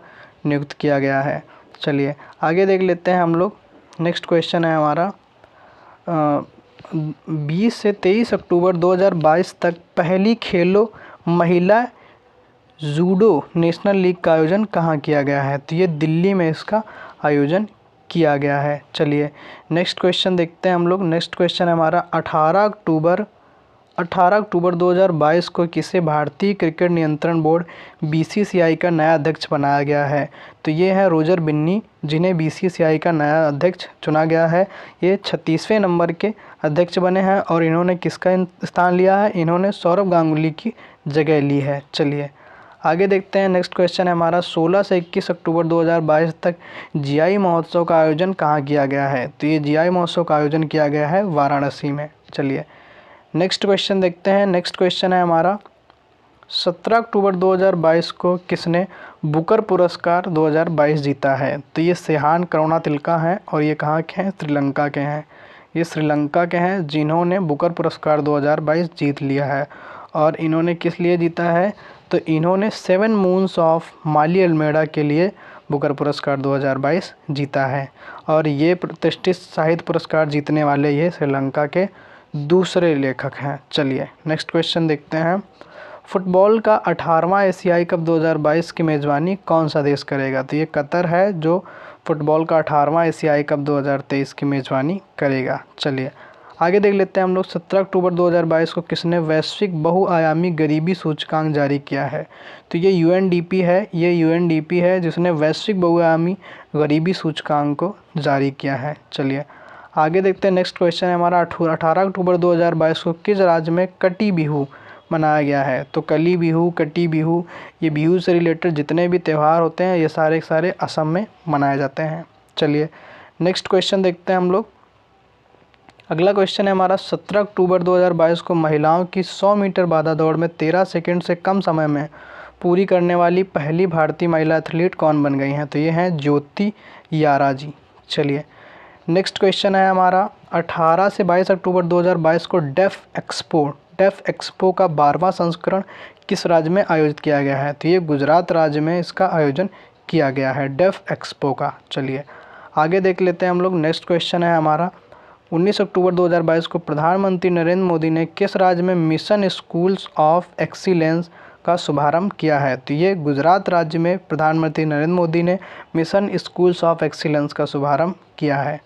नियुक्त किया गया है। चलिए आगे देख लेते हैं हम लोग, नेक्स्ट क्वेश्चन है हमारा 20 से 23 अक्टूबर 2022 तक पहली खेलो महिला जूडो नेशनल लीग का आयोजन कहाँ किया गया है? तो ये दिल्ली में इसका आयोजन किया गया है। चलिए नेक्स्ट क्वेश्चन देखते हैं हम लोग, नेक्स्ट क्वेश्चन है हमारा 18 अक्टूबर 2022 को किसे भारतीय क्रिकेट नियंत्रण बोर्ड BCCI का नया अध्यक्ष बनाया गया है? तो ये है रोजर बिन्नी जिन्हें BCCI का नया अध्यक्ष चुना गया है। ये 36वें नंबर के अध्यक्ष बने हैं और इन्होंने किसका स्थान लिया है? इन्होंने सौरव गांगुली की जगह ली है। चलिए आगे देखते हैं, नेक्स्ट क्वेश्चन है हमारा 16 से 21 अक्टूबर 2022 तक GI महोत्सव का आयोजन कहाँ किया गया है? तो ये GI महोत्सव का आयोजन किया गया है वाराणसी में। चलिए नेक्स्ट क्वेश्चन देखते हैं, नेक्स्ट क्वेश्चन है हमारा 17 अक्टूबर 2022 को किसने बुकर पुरस्कार 2022 जीता है? तो ये सेहान करुणातिलका हैं और ये कहाँ के हैं? श्रीलंका के हैं। ये श्रीलंका के हैं जिन्होंने बुकर पुरस्कार 2022 जीत लिया है। और इन्होंने किस लिए जीता है? तो इन्होंने 7 मून्स ऑफ माली अल्मेडा के लिए बुकर पुरस्कार 2022 जीता है। और ये प्रतिष्ठित साहित्य पुरस्कार जीतने वाले ये श्रीलंका के दूसरे लेखक हैं। चलिए नेक्स्ट क्वेश्चन देखते हैं, फुटबॉल का 18वां एशियाई कप 2022 की मेज़बानी कौन सा देश करेगा? तो ये कतर है जो फुटबॉल का 18वां एशियाई कप 2023 की मेज़बानी करेगा। चलिए आगे देख लेते हैं हम लोग 17 अक्टूबर 2022 को किसने वैश्विक बहुआयामी गरीबी सूचकांक जारी किया है? तो ये UNDP है जिसने वैश्विक बहुआयामी गरीबी सूचकांक को जारी किया है। चलिए आगे देखते हैं, नेक्स्ट क्वेश्चन है हमारा 18 अक्टूबर 2022 को किस राज्य में कटी बिहू मनाया गया है? तो कली बिहू, कटी बिहू, ये बिहू से रिलेटेड जितने भी त्यौहार होते हैं ये सारे के सारे असम में मनाए जाते हैं। चलिए नेक्स्ट क्वेश्चन देखते हैं हम लोग, अगला क्वेश्चन है हमारा 17 अक्टूबर 2022 को महिलाओं की 100 मीटर बाधा दौड़ में 13 सेकंड से कम समय में पूरी करने वाली पहली भारतीय महिला एथलीट कौन बन गई हैं? तो ये हैं ज्योति यारा जी। चलिए नेक्स्ट क्वेश्चन है हमारा 18 से 22 अक्टूबर 2022 को डेफ एक्सपो का 12वां संस्करण किस राज्य में आयोजित किया गया है? तो ये गुजरात राज्य में इसका आयोजन किया गया है डेफ एक्सपो का। चलिए आगे देख लेते हैं हम लोग, नेक्स्ट क्वेश्चन है हमारा 19 अक्टूबर 2022 को प्रधानमंत्री नरेंद्र मोदी ने किस राज्य में मिशन स्कूल्स ऑफ एक्सीलेंस का शुभारंभ किया है? तो ये गुजरात राज्य में प्रधानमंत्री नरेंद्र मोदी ने मिशन स्कूल्स ऑफ एक्सीलेंस का शुभारंभ किया है।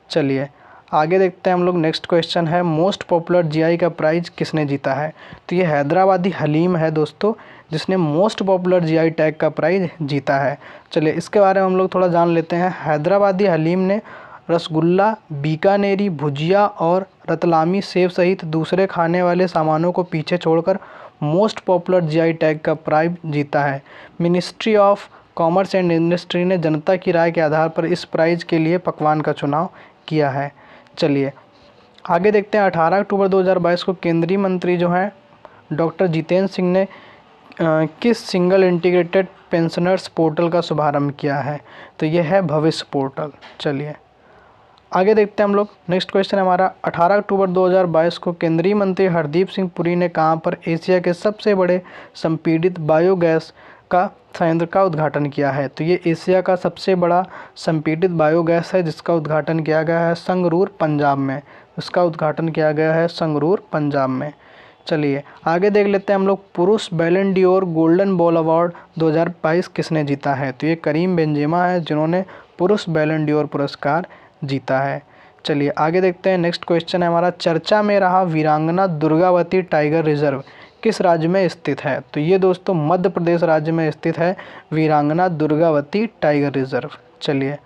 चलिए आगे देखते हैं हम लोग, नेक्स्ट क्वेश्चन है मोस्ट पॉपुलर GI का प्राइज़ किसने जीता है? तो ये हैदराबादी हलीम है दोस्तों जिसने मोस्ट पॉपुलर GI टैग का प्राइज़ जीता है। चलिए इसके बारे में हम लोग थोड़ा जान लेते हैं। हैदराबादी हलीम ने रसगुल्ला, बीकानेरी भुजिया और रतलामी सेव सहित दूसरे खाने वाले सामानों को पीछे छोड़कर मोस्ट पॉपुलर GI टैग का प्राइज़ जीता है। Ministry of commerce and industry ने जनता की राय के आधार पर इस प्राइज़ के लिए पकवान का चुनाव किया है। चलिए आगे देखते हैं 18 अक्टूबर 2022 को केंद्रीय मंत्री जो हैं डॉक्टर जितेंद्र सिंह ने किस सिंगल इंटीग्रेटेड पेंशनर्स पोर्टल का शुभारंभ किया है? तो यह है भविष्य पोर्टल। चलिए आगे देखते हैं हम लोग, नेक्स्ट क्वेश्चन हमारा 18 अक्टूबर 2022 को केंद्रीय मंत्री हरदीप सिंह पुरी ने कहाँ पर एशिया के सबसे बड़े संपीड़ित बायोगैस का संयंत्र का उद्घाटन किया है? तो ये एशिया का सबसे बड़ा संपीड़ित बायोगैस है जिसका उद्घाटन किया गया है संगरूर पंजाब में। इसका उद्घाटन किया गया है संगरूर पंजाब में। चलिए आगे देख लेते हैं हम लोग, पुरुष बैलन डी'ओर गोल्डन बॉल अवार्ड 2022 किसने जीता है? तो ये करीम बेंजेमा है जिन्होंने पुरुष बैलन डी'ओर पुरस्कार जीता है। चलिए आगे देखते हैं, नेक्स्ट क्वेश्चन है हमारा चर्चा में रहा वीरांगना दुर्गावती टाइगर रिजर्व किस राज्य में स्थित है? तो ये दोस्तों मध्य प्रदेश राज्य में स्थित है वीरांगना दुर्गावती टाइगर रिजर्व। चलिए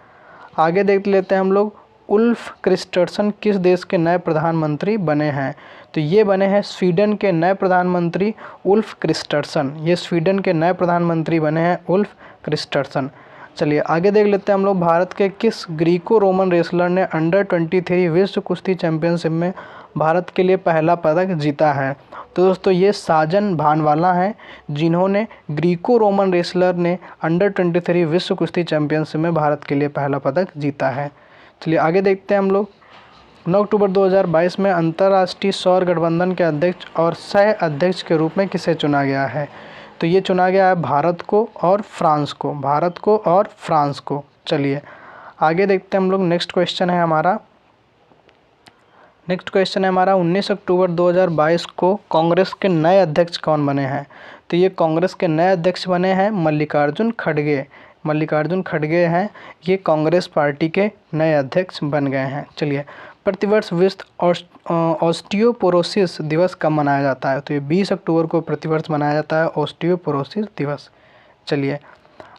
आगे देख लेते हैं हम लोग, उल्फ क्रिस्टर्सन किस देश के नए प्रधानमंत्री बने हैं? तो ये बने हैं स्वीडन के नए प्रधानमंत्री उल्फ क्रिस्टर्सन। ये स्वीडन के नए प्रधानमंत्री बने हैं उल्फ क्रिस्टर्सन। चलिए आगे देख लेते हैं हम लोग, भारत के किस ग्रीको रोमन रेसलर ने अंडर 23 विश्व कुश्ती चैंपियनशिप में भारत के लिए पहला पदक जीता है? तो दोस्तों ये साजन भानवाला हैं, जिन्होंने ग्रीको रोमन रेसलर ने अंडर 23 विश्व कुश्ती चैंपियनशिप में भारत के लिए पहला पदक जीता है। चलिए आगे देखते हैं हम लोग, 9 अक्टूबर 2022 में अंतर्राष्ट्रीय सौर गठबंधन के अध्यक्ष और सह अध्यक्ष के रूप में किसे चुना गया है? तो ये चुना गया है भारत को और फ्रांस को, भारत को और फ्रांस को। चलिए आगे देखते हैं हम लोग, नेक्स्ट क्वेश्चन है हमारा 19 अक्टूबर 2022 को कांग्रेस के नए अध्यक्ष कौन बने हैं? तो ये कांग्रेस के नए अध्यक्ष बने हैं मल्लिकार्जुन खड़गे हैं, ये कांग्रेस पार्टी के नए अध्यक्ष बन गए हैं। चलिए, प्रतिवर्ष विश्व ऑस्टियोपोरोसिस दिवस कब मनाया जाता है? तो ये 20 अक्टूबर को प्रतिवर्ष मनाया जाता है ऑस्टियोपोरोसिस दिवस। चलिए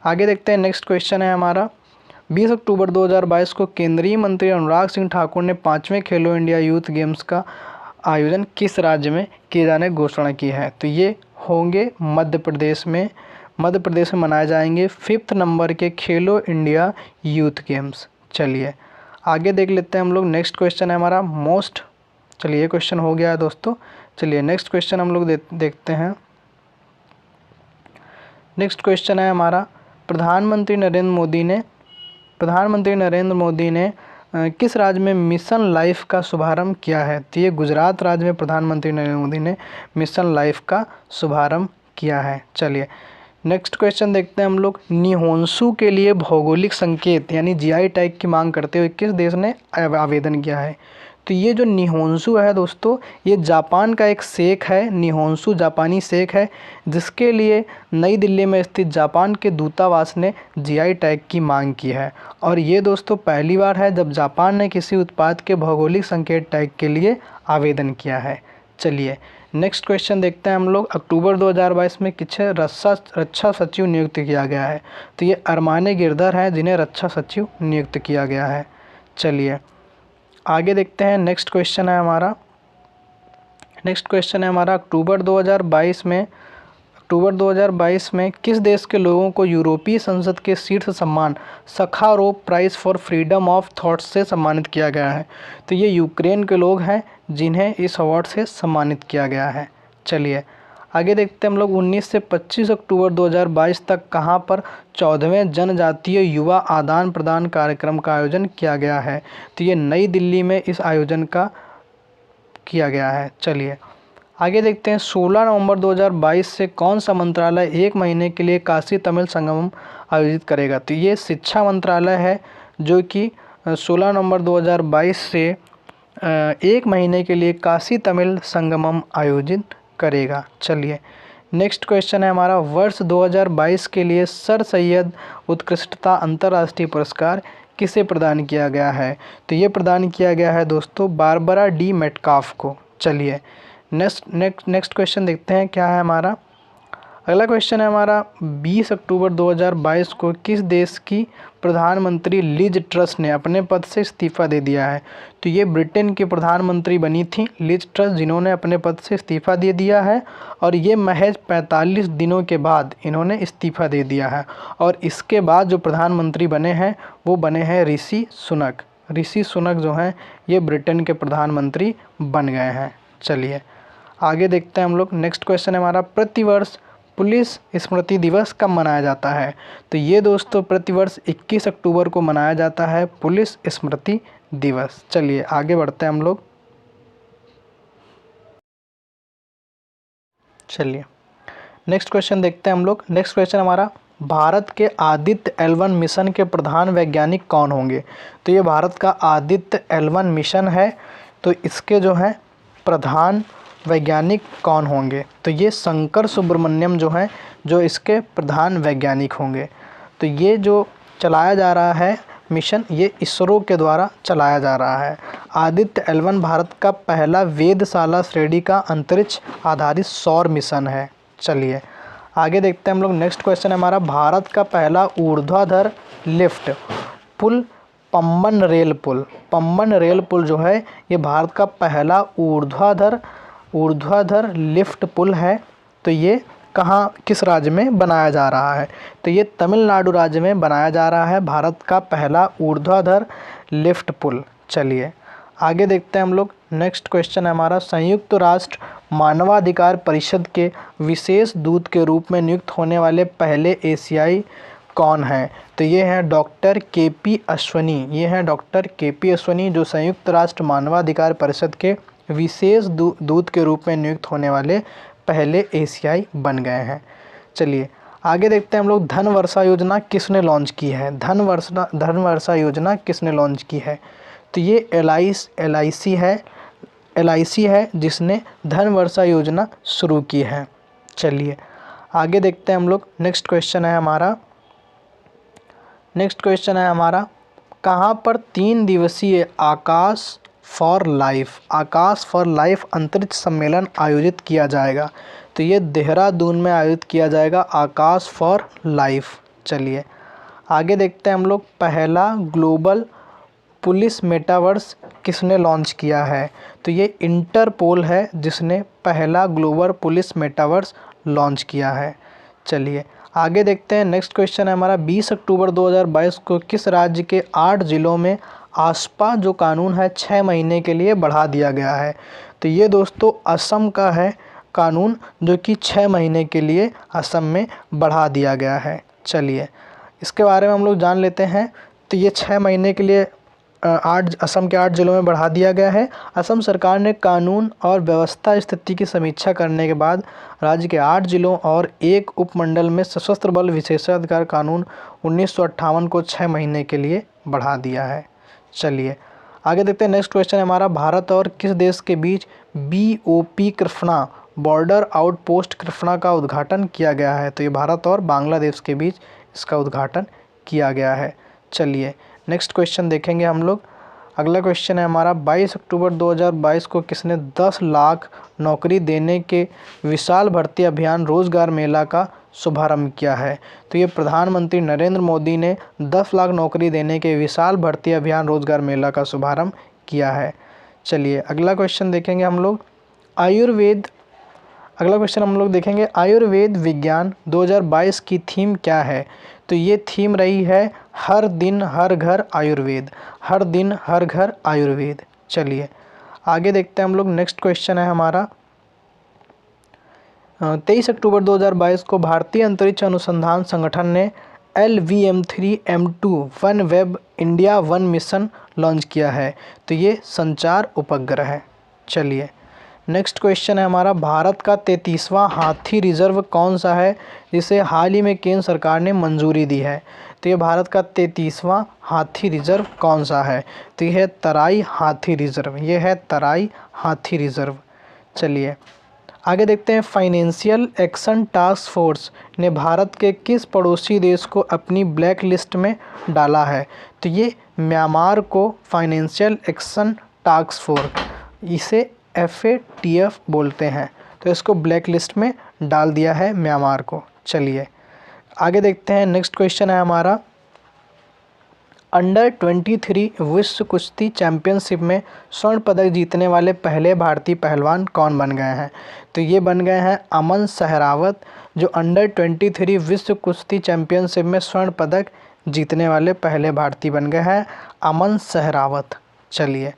आगे देखते हैं, नेक्स्ट क्वेश्चन है हमारा, 20 अक्टूबर 2022 को केंद्रीय मंत्री अनुराग सिंह ठाकुर ने 5वें खेलो इंडिया यूथ गेम्स का आयोजन किस राज्य में किए जाने की घोषणा की है? तो ये होंगे मध्य प्रदेश में मनाए जाएंगे 5th नंबर के खेलो इंडिया यूथ गेम्स। चलिए आगे देख लेते हैं हम लोग, नेक्स्ट क्वेश्चन है हमारा चलिए ये क्वेश्चन हो गया है दोस्तों। चलिए नेक्स्ट क्वेश्चन हम लोग देखते हैं। नेक्स्ट क्वेश्चन है हमारा, प्रधानमंत्री नरेंद्र मोदी ने किस राज्य में मिशन लाइफ का शुभारंभ किया है? तो ये गुजरात राज्य में प्रधानमंत्री नरेंद्र मोदी ने मिशन लाइफ का शुभारंभ किया है। चलिए नेक्स्ट क्वेश्चन देखते हैं हम लोग, निहोंसू के लिए भौगोलिक संकेत यानी जीआई टैग की मांग करते हुए किस देश ने आवेदन किया है? तो ये जो निहोंसू है दोस्तों, ये जापान का एक शेख है, निहोंसू जापानी शेख है, जिसके लिए नई दिल्ली में स्थित जापान के दूतावास ने जीआई टैग की मांग की है। और ये दोस्तों पहली बार है जब जापान ने किसी उत्पाद के भौगोलिक संकेत टैग के लिए आवेदन किया है। चलिए नेक्स्ट क्वेश्चन देखते हैं हम लोग, अक्टूबर 2022 में किसे रक्षा सचिव नियुक्त किया गया है? तो ये अरमाने गिरधर हैं, जिन्हें रक्षा सचिव नियुक्त किया गया है। चलिए आगे देखते हैं, नेक्स्ट क्वेश्चन है हमारा, अक्टूबर 2022 में किस देश के लोगों को यूरोपीय संसद के शीर्ष सम्मान Sakharov prize for freedom of thoughts से सम्मानित किया गया है? तो ये यूक्रेन के लोग हैं, जिन्हें इस अवार्ड से सम्मानित किया गया है। चलिए आगे देखते हैं हम लोग, 19 से 25 अक्टूबर 2022 तक कहां पर 14वें जनजातीय युवा आदान प्रदान कार्यक्रम का आयोजन किया गया है? तो ये नई दिल्ली में इस आयोजन का किया गया है। चलिए आगे देखते हैं, 16 नवंबर 2022 से कौन सा मंत्रालय 1 महीने के लिए काशी तमिल संगमम आयोजित करेगा? तो ये शिक्षा मंत्रालय है, जो कि 16 नवंबर 2022 से 1 महीने के लिए काशी तमिल संगमम आयोजित करेगा। चलिए नेक्स्ट क्वेश्चन है हमारा, वर्ष 2022 के लिए सर सैयद उत्कृष्टता अंतर्राष्ट्रीय पुरस्कार किसे प्रदान किया गया है? तो ये प्रदान किया गया है दोस्तों बारबरा डी मेटकाफ को। चलिए नेक्स्ट क्वेश्चन देखते हैं क्या है हमारा। अगला क्वेश्चन है हमारा, 20 अक्टूबर 2022 को किस देश की प्रधानमंत्री लिज ट्रस ने अपने पद से इस्तीफ़ा दे दिया है? तो ये ब्रिटेन की प्रधानमंत्री बनी थी लिज ट्रस, जिन्होंने अपने पद से इस्तीफ़ा दे दिया है, और ये महज 45 दिनों के बाद इन्होंने इस्तीफ़ा दे दिया है। और इसके बाद जो प्रधानमंत्री बने हैं वो बने हैं ऋषि सुनक जो हैं ये ब्रिटेन के प्रधानमंत्री बन गए हैं। चलिए आगे देखते हैं हम लोग, नेक्स्ट क्वेश्चन है हमारा, प्रतिवर्ष पुलिस स्मृति दिवस कब मनाया जाता है? तो ये दोस्तों प्रतिवर्ष 21 अक्टूबर को मनाया जाता है पुलिस स्मृति दिवस। चलिए आगे बढ़ते हैं हम लोग। चलिए नेक्स्ट क्वेश्चन देखते हैं हम लोग। नेक्स्ट क्वेश्चन हमारा, भारत के आदित्य L1 मिशन के प्रधान वैज्ञानिक कौन होंगे? तो ये भारत का आदित्य L1 मिशन है, तो इसके जो हैं प्रधान वैज्ञानिक कौन होंगे? तो ये शंकर सुब्रमण्यम जो हैं जो इसके प्रधान वैज्ञानिक होंगे। तो ये जो चलाया जा रहा है मिशन, ये इसरो के द्वारा चलाया जा रहा है। आदित्य L1 भारत का पहला वेधशाला श्रेणी का अंतरिक्ष आधारित सौर मिशन है। चलिए आगे देखते हैं हम लोग। नेक्स्ट क्वेश्चन है हमारा, भारत का पहला ऊर्ध्वाधर लिफ्ट पुल पंबन रेल पुल जो है ये भारत का पहला ऊर्ध्वाधर लिफ्ट पुल है। तो ये कहाँ किस राज्य में बनाया जा रहा है? तो ये तमिलनाडु राज्य में बनाया जा रहा है भारत का पहला ऊर्ध्वाधर लिफ्ट पुल। चलिए आगे देखते हैं हम लोग। नेक्स्ट क्वेश्चन है हमारा, संयुक्त राष्ट्र मानवाधिकार परिषद के विशेष दूत के रूप में नियुक्त होने वाले पहले एशियाई कौन हैं? तो ये हैं डॉक्टर के.पी. अश्वनी। ये हैं डॉक्टर के.पी. अश्वनी जो संयुक्त राष्ट्र मानवाधिकार परिषद के विशेष दूत के रूप में नियुक्त होने वाले पहले एशियाई बन गए हैं। चलिए आगे देखते हैं हम लोग, धन वर्षा योजना किसने लॉन्च की है? धन वर्षा योजना किसने लॉन्च की है? तो ये LIC है जिसने धन वर्षा योजना शुरू की है। चलिए आगे देखते हैं हम लोग। नेक्स्ट क्वेश्चन है हमारा, कहाँ पर 3 दिवसीय आकाश फॉर लाइफ अंतरिक्ष सम्मेलन आयोजित किया जाएगा? तो ये देहरादून में आयोजित किया जाएगा आकाश फॉर लाइफ। चलिए आगे देखते हैं हम लोग, पहला ग्लोबल पुलिस मेटावर्स किसने लॉन्च किया है? तो ये इंटरपोल है जिसने पहला ग्लोबल पुलिस मेटावर्स लॉन्च किया है। चलिए आगे देखते हैं। नेक्स्ट क्वेश्चन है हमारा, 20 अक्टूबर 2022 को किस राज्य के 8 जिलों में आस्पा जो कानून है 6 महीने के लिए बढ़ा दिया गया है? तो ये दोस्तों असम का है कानून जो कि 6 महीने के लिए असम में बढ़ा दिया गया है। चलिए इसके बारे में हम लोग जान लेते हैं। तो ये 6 महीने के लिए असम के 8 जिलों में बढ़ा दिया गया है। असम सरकार ने कानून और व्यवस्था स्थिति की समीक्षा करने के बाद राज्य के 8 जिलों और एक उपमंडल में सशस्त्र बल विशेषाधिकार कानून 1958 को 6 महीने के लिए बढ़ा दिया है। चलिए आगे देखते हैं। नेक्स्ट क्वेश्चन है हमारा, भारत और किस देश के बीच BOP Krishna border outpost Krishna का उद्घाटन किया गया है? तो ये भारत और बांग्लादेश के बीच इसका उद्घाटन किया गया है। चलिए नेक्स्ट क्वेश्चन देखेंगे हम लोग। अगला क्वेश्चन है हमारा, 22 अक्टूबर 2022 को किसने 10 लाख नौकरी देने के विशाल भर्ती अभियान रोजगार मेला का शुभारंभ किया है? तो ये प्रधानमंत्री नरेंद्र मोदी ने 10 लाख नौकरी देने के विशाल भर्ती अभियान रोजगार मेला का शुभारंभ किया है। चलिए अगला क्वेश्चन देखेंगे हम लोग, आयुर्वेद विज्ञान 2022 की थीम क्या है? तो ये थीम रही है हर दिन हर घर आयुर्वेद, हर दिन हर घर आयुर्वेद। चलिए आगे देखते हैं हम लोग। नेक्स्ट क्वेश्चन है हमारा, 23 अक्टूबर 2022 को भारतीय अंतरिक्ष अनुसंधान संगठन ने LVM-3M2 one web India 1 mission launch किया है। तो ये संचार उपग्रह है। चलिए नेक्स्ट क्वेश्चन है हमारा, भारत का 33वां हाथी रिजर्व कौन सा है जिसे हाल ही में केंद्र सरकार ने मंजूरी दी है? तो ये भारत का 33वां हाथी रिजर्व कौन सा है? तो यह है तराई हाथी रिजर्व। ये है तराई हाथी रिजर्व। चलिए आगे देखते हैं। फाइनेंशियल एक्शन टास्क फोर्स ने भारत के किस पड़ोसी देश को अपनी ब्लैक लिस्ट में डाला है? तो ये म्यांमार को फाइनेंशियल एक्शन टास्क फोर्स, इसे FATF बोलते हैं, तो इसको ब्लैक लिस्ट में डाल दिया है म्यांमार को। चलिए आगे देखते हैं। नेक्स्ट क्वेश्चन है हमारा, अंडर 23 विश्व कुश्ती चैंपियनशिप में स्वर्ण पदक जीतने वाले पहले भारतीय पहलवान कौन बन गए हैं? तो ये बन गए हैं अमन सहरावत, जो अंडर 23 विश्व कुश्ती चैंपियनशिप में स्वर्ण पदक जीतने वाले पहले भारतीय बन गए हैं, अमन सहरावत। चलिए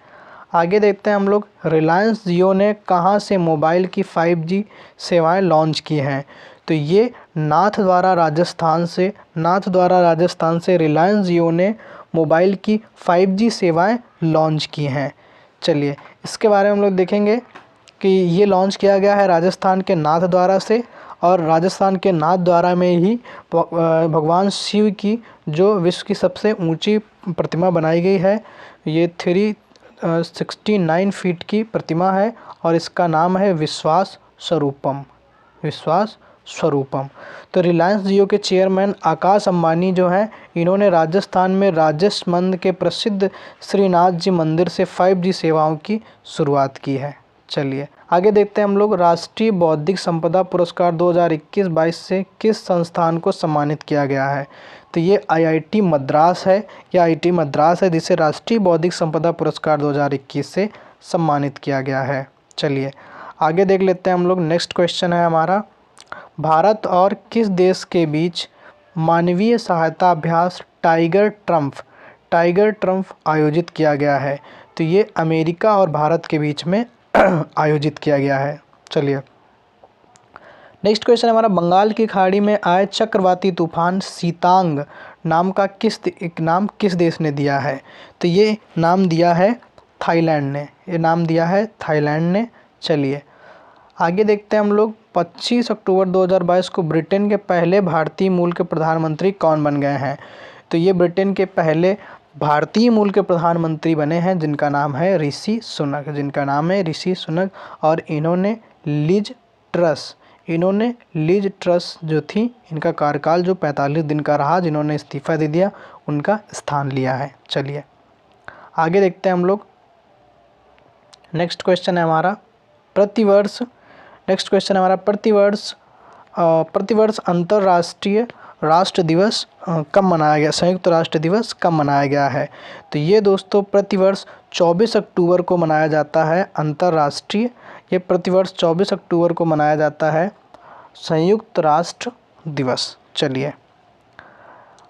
आगे देखते हैं हम लोग, रिलायंस जियो ने कहां से मोबाइल की 5G सेवाएं लॉन्च की हैं? तो ये नाथद्वारा राजस्थान से रिलायंस जियो ने मोबाइल की 5G सेवाएं लॉन्च की हैं। चलिए इसके बारे में हम लोग देखेंगे कि ये लॉन्च किया गया है राजस्थान के नाथद्वारा से, और राजस्थान के नाथद्वारा में ही भगवान शिव की जो विश्व की सबसे ऊंची प्रतिमा बनाई गई है, ये 369 फीट की प्रतिमा है और इसका नाम है विश्वास स्वरूपम। तो रिलायंस जियो के चेयरमैन आकाश अंबानी जो हैं, इन्होंने राजस्थान में राजसमंद के प्रसिद्ध श्रीनाथ जी मंदिर से 5G सेवाओं की शुरुआत की है। चलिए आगे देखते हैं हम लोग, राष्ट्रीय बौद्धिक संपदा पुरस्कार 2021-22 से किस संस्थान को सम्मानित किया गया है? तो ये IIT मद्रास है, जिसे राष्ट्रीय बौद्धिक संपदा पुरस्कार 2021 से सम्मानित किया गया है। चलिए आगे देख लेते हैं हम लोग। नेक्स्ट क्वेश्चन है हमारा, भारत और किस देश के बीच मानवीय सहायता अभ्यास टाइगर ट्रम्प आयोजित किया गया है? तो ये अमेरिका और भारत के बीच में आयोजित किया गया है। चलिए नेक्स्ट क्वेश्चन हमारा, बंगाल की खाड़ी में आए चक्रवाती तूफान सीतांग नाम किस देश ने दिया है? तो ये नाम दिया है थाईलैंड ने। चलिए आगे देखते हैं हम लोग, 25 अक्टूबर 2022 को ब्रिटेन के पहले भारतीय मूल के प्रधानमंत्री कौन बन गए हैं? तो ये ब्रिटेन के पहले भारतीय मूल के प्रधानमंत्री बने हैं जिनका नाम है ऋषि सुनक और इन्होंने लिज ट्रस जो थी, इनका कार्यकाल जो 45 दिन का रहा, जिन्होंने इस्तीफा दे दिया, उनका स्थान लिया है। चलिए आगे देखते हैं हम लोग, नेक्स्ट क्वेश्चन है हमारा प्रतिवर्ष अंतर्राष्ट्रीय राष्ट्र दिवस कब मनाया गया, संयुक्त राष्ट्र दिवस कब मनाया गया है? तो ये दोस्तों प्रतिवर्ष 24 अक्टूबर को मनाया जाता है प्रतिवर्ष 24 अक्टूबर को मनाया जाता है संयुक्त राष्ट्र दिवस। चलिए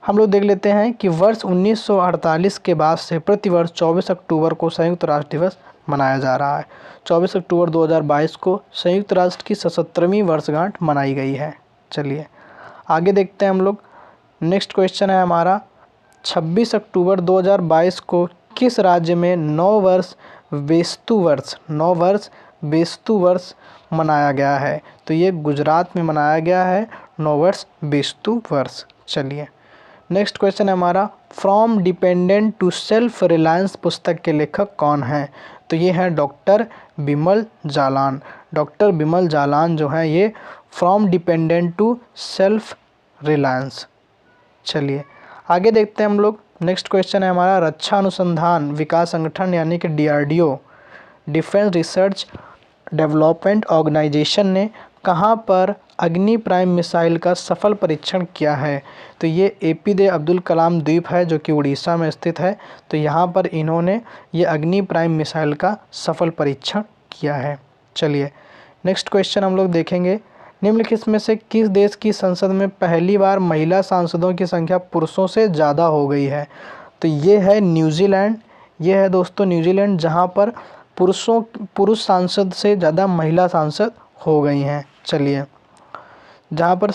हम लोग देख लेते हैं कि वर्ष 1948 के बाद से प्रतिवर्ष 24 अक्टूबर को संयुक्त राष्ट्र दिवस मनाया जा रहा है। 24 अक्टूबर 2022 को संयुक्त राष्ट्र की 77वीं वर्षगांठ मनाई गई है। चलिए आगे देखते हैं हम लोग, नेक्स्ट क्वेश्चन है हमारा, 26 अक्टूबर 2022 को किस राज्य में 9 वर्ष बेस्तु वर्ष मनाया गया है? तो ये गुजरात में मनाया गया है 9 वर्ष बेस्तु वर्ष। चलिए नेक्स्ट क्वेश्चन है हमारा, from dependent to self reliance पुस्तक के लेखक कौन हैं? तो ये हैं डॉक्टर बिमल जालान जो हैं ये from dependent to self reliance. चलिए आगे देखते हैं हम लोग, नेक्स्ट क्वेश्चन है हमारा, रक्षा अनुसंधान विकास संगठन यानी कि DRDO defence research development organisation ने कहाँ पर अग्नि प्राइम मिसाइल का सफल परीक्षण किया है? तो ये APJ अब्दुल कलाम द्वीप है जो कि उड़ीसा में स्थित है। तो यहाँ पर इन्होंने ये अग्नि प्राइम मिसाइल का सफल परीक्षण किया है। चलिए नेक्स्ट क्वेश्चन हम लोग देखेंगे, निम्नलिखित में से किस देश की संसद में पहली बार महिला सांसदों की संख्या पुरुषों से ज़्यादा हो गई है? तो ये है न्यूजीलैंड। ये है दोस्तों न्यूजीलैंड, जहाँ पर पुरुष सांसद से ज़्यादा महिला सांसद हो गई हैं। चलिए जहाँ पर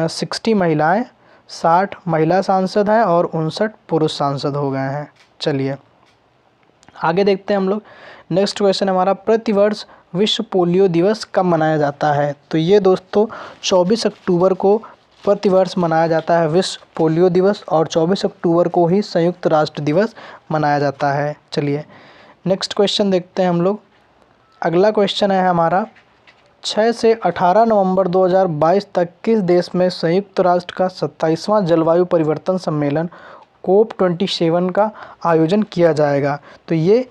60 महिलाएं, 60 महिला सांसद हैं और 59 पुरुष सांसद हो गए हैं। चलिए आगे देखते हैं हम लोग, नेक्स्ट क्वेश्चन हमारा, प्रतिवर्ष विश्व पोलियो दिवस कब मनाया जाता है? तो ये दोस्तों 24 अक्टूबर को प्रतिवर्ष मनाया जाता है विश्व पोलियो दिवस, और 24 अक्टूबर को ही संयुक्त राष्ट्र दिवस मनाया जाता है। चलिए नेक्स्ट क्वेश्चन देखते हैं हम लोग, अगला क्वेश्चन है हमारा, 6 से 18 नवंबर 2022 तक किस देश में संयुक्त राष्ट्र का 27वां जलवायु परिवर्तन सम्मेलन COP27 का आयोजन किया जाएगा? तो ये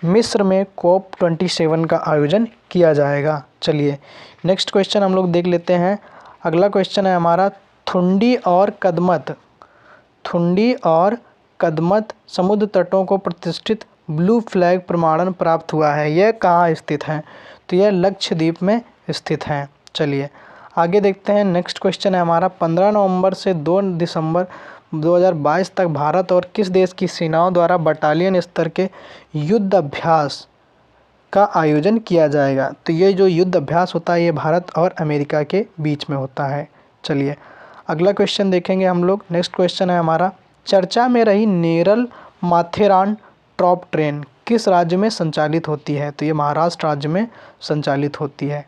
मिस्र में COP27 का आयोजन किया जाएगा। चलिए नेक्स्ट क्वेश्चन हम लोग देख लेते हैं, अगला क्वेश्चन है हमारा, थुंडी और कदमत समुद्र तटों को प्रतिष्ठित ब्लू फ्लैग प्रमाणन प्राप्त हुआ है, यह कहाँ स्थित है? तो यह लक्षद्वीप में स्थित हैं। चलिए आगे देखते हैं, नेक्स्ट क्वेश्चन है हमारा, 15 नवंबर से 2 दिसंबर 2022 तक भारत और किस देश की सेनाओं द्वारा बटालियन स्तर के युद्ध अभ्यास का आयोजन किया जाएगा? तो ये जो युद्ध अभ्यास होता है ये भारत और अमेरिका के बीच में होता है। चलिए अगला क्वेश्चन देखेंगे हम लोग, नेक्स्ट क्वेश्चन है हमारा, चर्चा में रही नेरल माथेरान टॉप ट्रेन किस राज्य में संचालित होती है? तो ये महाराष्ट्र राज्य में संचालित होती है।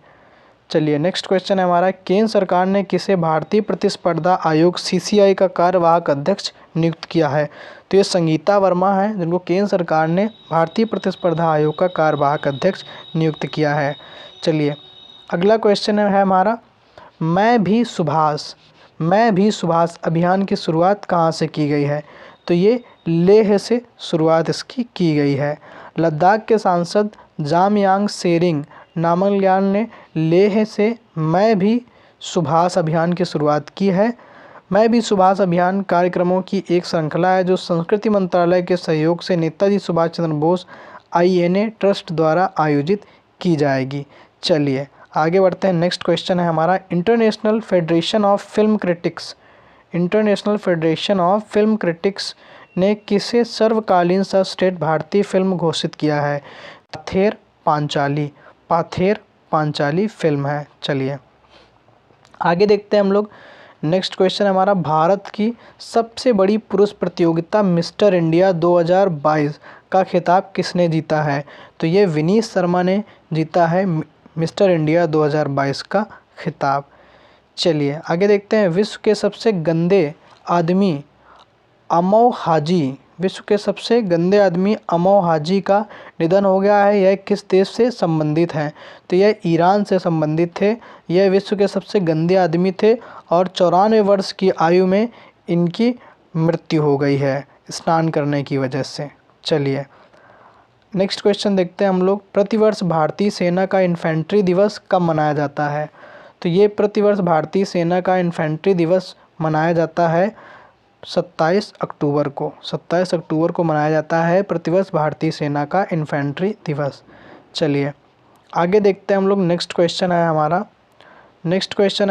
चलिए नेक्स्ट क्वेश्चन है हमारा, केंद्र सरकार ने किसे भारतीय प्रतिस्पर्धा आयोग CCI का कार्यवाहक अध्यक्ष नियुक्त किया है? तो ये संगीता वर्मा है जिनको केंद्र सरकार ने भारतीय प्रतिस्पर्धा आयोग का कार्यवाहक अध्यक्ष नियुक्त किया है। चलिए अगला क्वेश्चन है हमारा, मैं भी सुभाष अभियान की शुरुआत कहाँ से की गई है? तो ये लेह से शुरुआत इसकी की गई है। लद्दाख के सांसद जामयांग सेरिंग नामग्याल ने लेह से मैं भी सुभाष अभियान की शुरुआत की है। मैं भी सुभाष अभियान कार्यक्रमों की एक श्रृंखला है जो संस्कृति मंत्रालय के सहयोग से नेताजी सुभाष चंद्र बोस INA ट्रस्ट द्वारा आयोजित की जाएगी। चलिए आगे बढ़ते हैं। नेक्स्ट क्वेश्चन है हमारा, international federation of film critics ने किसे सर्वकालीन सर्वश्रेष्ठ भारतीय फिल्म घोषित किया है? पाथेर पांचाली फिल्म है। चलिए आगे देखते हैं हम लोग। नेक्स्ट क्वेश्चन है हमारा, भारत की सबसे बड़ी पुरुष प्रतियोगिता मिस्टर इंडिया 2022 का खिताब किसने जीता है? तो ये विनीत शर्मा ने जीता है मिस्टर इंडिया 2022 का खिताब। चलिए आगे देखते हैं। विश्व के सबसे गंदे आदमी अमौ हाजी का निधन हो गया है। यह किस देश से संबंधित हैं? तो यह ईरान से संबंधित थे। यह विश्व के सबसे गंदे आदमी थे और 94 वर्ष की आयु में इनकी मृत्यु हो गई है स्नान करने की वजह से। चलिए नेक्स्ट क्वेश्चन देखते हैं हम लोग। प्रतिवर्ष भारतीय सेना का इन्फेंट्री दिवस कब मनाया जाता है? तो ये प्रतिवर्ष भारतीय सेना का इन्फेंट्री दिवस मनाया जाता है 27 अक्टूबर को मनाया जाता है प्रतिवर्ष भारतीय सेना का इन्फेंट्री दिवस। चलिए आगे देखते हैं हम लोग। नेक्स्ट क्वेश्चन है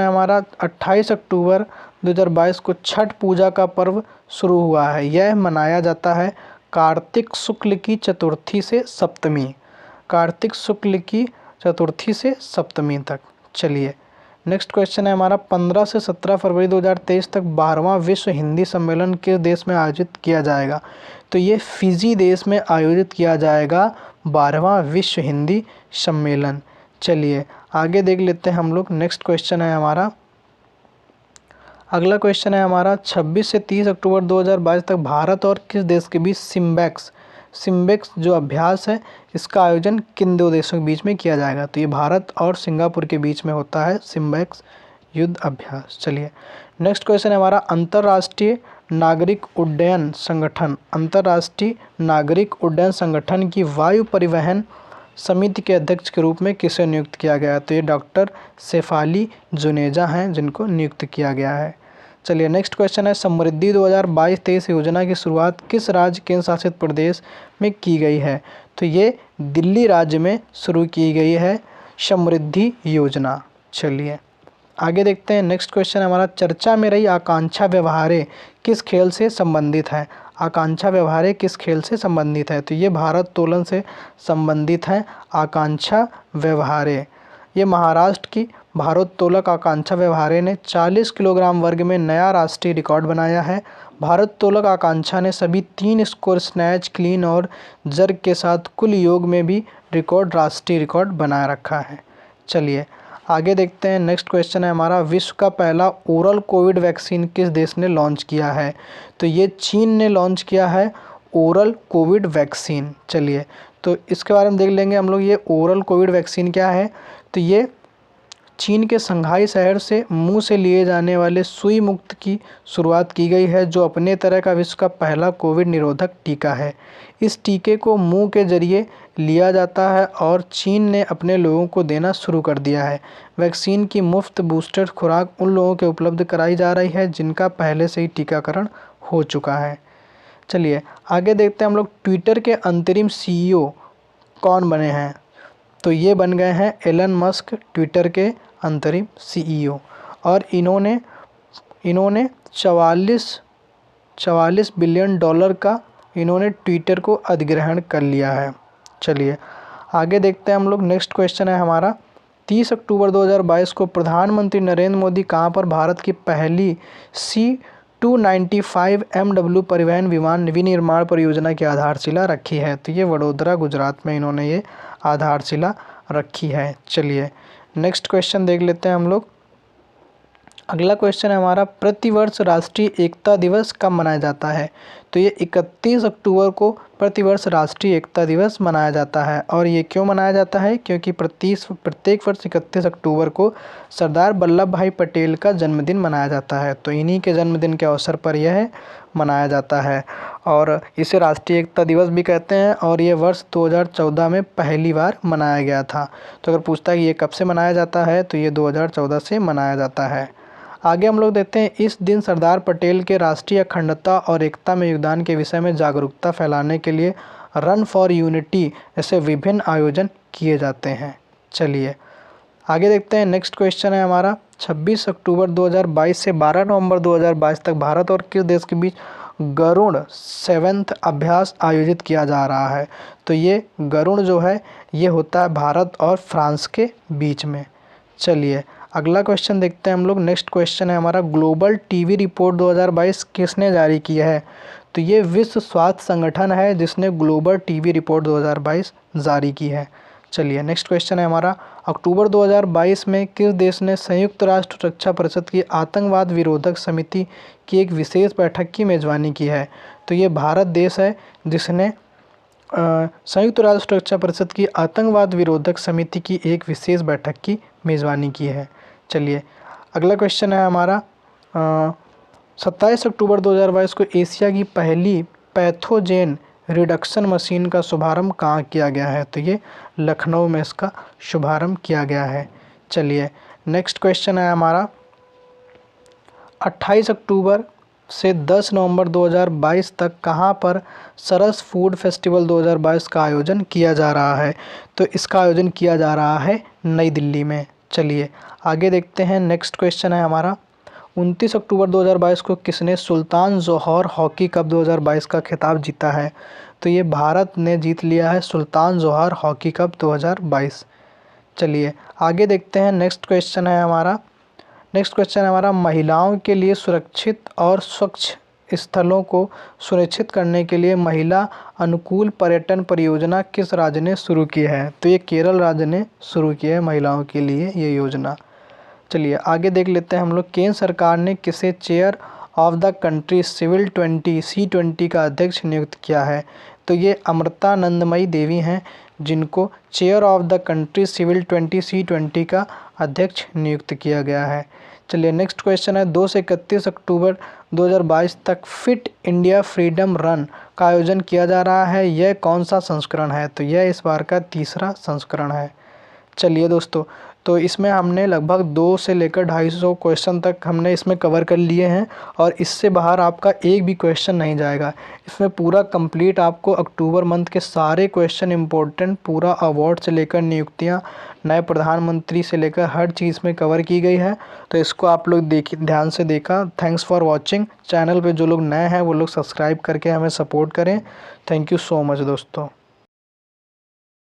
हमारा 28 अक्टूबर 2022 को छठ पूजा का पर्व शुरू हुआ है। यह मनाया जाता है कार्तिक शुक्ल की चतुर्थी से सप्तमी तक। चलिए नेक्स्ट क्वेश्चन है हमारा, 15 से 17 फरवरी 2023 तक 12वां विश्व हिंदी सम्मेलन किस देश में आयोजित किया जाएगा? तो ये फिजी देश में आयोजित किया जाएगा 12वां विश्व हिंदी सम्मेलन। चलिए आगे देख लेते हैं हम लोग। नेक्स्ट क्वेश्चन है हमारा, अगला क्वेश्चन है हमारा, 26 से 30 अक्टूबर 2022 तक भारत और किस देश के बीच सिम्बेक्स जो अभ्यास है इसका आयोजन किन दो देशों के बीच में किया जाएगा? तो ये भारत और सिंगापुर के बीच में होता है सिम्बेक्स युद्ध अभ्यास। चलिए नेक्स्ट क्वेश्चन है हमारा, अंतर्राष्ट्रीय नागरिक उड्डयन संगठन की वायु परिवहन समिति के अध्यक्ष के रूप में किसे नियुक्त किया गया? तो ये डॉक्टर शेफाली जुनेजा हैं जिनको नियुक्त किया गया है। चलिए नेक्स्ट क्वेश्चन है, समृद्धि 2022-23 योजना की शुरुआत किस राज्य केंद्र शासित प्रदेश में की गई है? तो ये दिल्ली राज्य में शुरू की गई है समृद्धि योजना। चलिए आगे देखते हैं। नेक्स्ट क्वेश्चन है हमारा, चर्चा में रही आकांक्षा व्यवहारे किस खेल से संबंधित है? तो ये भारोत्तोलन से संबंधित है आकांक्षा व्यवहारे। ये महाराष्ट्र की भारोत्तोलक आकांक्षा व्यवहारे ने 40 किलोग्राम वर्ग में नया राष्ट्रीय रिकॉर्ड बनाया है। भारोत्तोलक आकांक्षा ने सभी 3 स्कोर स्नैच, क्लीन और जर्क के साथ कुल योग में भी राष्ट्रीय रिकॉर्ड बनाए रखा है। चलिए आगे देखते हैं। नेक्स्ट क्वेश्चन है हमारा, विश्व का पहला ओरल कोविड वैक्सीन किस देश ने लॉन्च किया है? तो ये चीन ने लॉन्च किया है ओरल कोविड वैक्सीन। चलिए तो इसके बारे में देख लेंगे हम लोग। ये ओरल कोविड वैक्सीन क्या है? तो ये चीन के संघाई शहर से मुंह से लिए जाने वाले सुई मुक्त की शुरुआत की गई है, जो अपने तरह का विश्व का पहला कोविड निरोधक टीका है। इस टीके को मुंह के जरिए लिया जाता है और चीन ने अपने लोगों को देना शुरू कर दिया है। वैक्सीन की मुफ्त बूस्टर खुराक उन लोगों को उपलब्ध कराई जा रही है जिनका पहले से ही टीकाकरण हो चुका है। चलिए आगे देखते हैं हम लोग। ट्विटर के अंतरिम CEO कौन बने हैं? तो ये बन गए हैं एलन मस्क, ट्विटर के अंतरिम CEO, और इन्होंने 44 बिलियन डॉलर का इन्होंने ट्विटर को अधिग्रहण कर लिया है। चलिए आगे देखते हैं हम लोग। नेक्स्ट क्वेश्चन है हमारा, 30 अक्टूबर 2022 को प्रधानमंत्री नरेंद्र मोदी कहाँ पर भारत की पहली C-295 MW परिवहन विमान विनिर्माण परियोजना की आधारशिला रखी है? तो ये वडोदरा गुजरात में इन्होंने ये आधारशिला रखी है। चलिए नेक्स्ट क्वेश्चन देख लेते हैं हम लोग। अगला क्वेश्चन है हमारा, प्रतिवर्ष राष्ट्रीय एकता दिवस कब मनाया जाता है? तो ये 31 अक्टूबर को प्रतिवर्ष राष्ट्रीय एकता दिवस मनाया जाता है। और ये क्यों मनाया जाता है? क्योंकि प्रत्येक वर्ष 31 अक्टूबर को सरदार वल्लभ भाई पटेल का जन्मदिन मनाया जाता है। तो इन्हीं के जन्मदिन के अवसर पर यह मनाया जाता है और इसे राष्ट्रीय एकता दिवस भी कहते हैं। और ये वर्ष 2014 में पहली बार मनाया गया था। तो अगर पूछता है कि ये कब से मनाया जाता है, तो ये 2014 से मनाया जाता है। आगे हम लोग देखते हैं, इस दिन सरदार पटेल के राष्ट्रीय अखंडता और एकता में योगदान के विषय में जागरूकता फैलाने के लिए रन फॉर यूनिटी ऐसे विभिन्न आयोजन किए जाते हैं। चलिए आगे देखते हैं, नेक्स्ट क्वेश्चन है हमारा 26 अक्टूबर 2022 से 12 नवंबर 2022 तक भारत और किस देश के बीच गरुड़ 7th अभ्यास आयोजित किया जा रहा है। तो ये गरुड़ जो है ये होता है भारत और फ्रांस के बीच में। चलिए अगला क्वेश्चन देखते हैं हम लोग। नेक्स्ट क्वेश्चन है हमारा, ग्लोबल टीबी रिपोर्ट 2022 किसने जारी की है। तो ये विश्व स्वास्थ्य संगठन है जिसने ग्लोबल टीबी रिपोर्ट 2022 जारी की है। चलिए नेक्स्ट क्वेश्चन है हमारा, अक्टूबर 2022 में किस देश ने संयुक्त राष्ट्र सुरक्षा परिषद की आतंकवाद विरोधक समिति की एक विशेष बैठक की मेज़बानी की है। तो ये भारत देश है जिसने संयुक्त राष्ट्र सुरक्षा परिषद की आतंकवाद विरोधक समिति की एक विशेष बैठक की मेज़बानी की है। चलिए अगला क्वेश्चन है हमारा, 27 अक्टूबर 2022 को एशिया की पहली पैथोजेन रिडक्शन मशीन का शुभारंभ कहाँ किया गया है। तो ये लखनऊ में इसका शुभारंभ किया गया है। चलिए नेक्स्ट क्वेश्चन है हमारा, 28 अक्टूबर से 10 नवंबर 2022 तक कहाँ पर सरस फूड फेस्टिवल 2022 का आयोजन किया जा रहा है। तो इसका आयोजन किया जा रहा है नई दिल्ली में। चलिए आगे देखते हैं, नेक्स्ट क्वेश्चन है हमारा, 29 अक्टूबर 2022 को किसने सुल्तान जोहर हॉकी कप 2022 का खिताब जीता है। तो ये भारत ने जीत लिया है सुल्तान जोहर हॉकी कप 2022। चलिए आगे देखते हैं, नेक्स्ट क्वेश्चन है हमारा, महिलाओं के लिए सुरक्षित और स्वच्छ स्थलों को सुनिश्चित करने के लिए महिला अनुकूल पर्यटन परियोजना किस राज्य ने शुरू की है। तो ये केरल राज्य ने शुरू की है महिलाओं के लिए ये योजना। चलिए आगे देख लेते हैं हम लोग, केंद्र सरकार ने किसे chair of the country civil 20 C20 का अध्यक्ष नियुक्त किया है। तो ये अमृतानंदमयी देवी हैं जिनको chair of the country civil 20 C20 का अध्यक्ष नियुक्त किया गया है। चलिए नेक्स्ट क्वेश्चन है, 2 से 31 अक्टूबर 2022 तक फिट इंडिया फ्रीडम रन का आयोजन किया जा रहा है। यह कौन सा संस्करण है। तो यह इस बार का 3रा संस्करण है। चलिए दोस्तों, तो इसमें हमने लगभग 2 से लेकर 250 क्वेश्चन तक हमने इसमें कवर कर लिए हैं और इससे बाहर आपका एक भी क्वेश्चन नहीं जाएगा। इसमें पूरा कंप्लीट आपको अक्टूबर मंथ के सारे क्वेश्चन इंपॉर्टेंट, पूरा अवार्ड से लेकर नियुक्तियां, नए प्रधानमंत्री से लेकर हर चीज़ में कवर की गई है। तो इसको आप लोग ध्यान से देखा। Thanks for watching. चैनल पर जो लोग नए हैं वो लोग सब्सक्राइब करके हमें सपोर्ट करें। थैंक यू सो मच दोस्तों।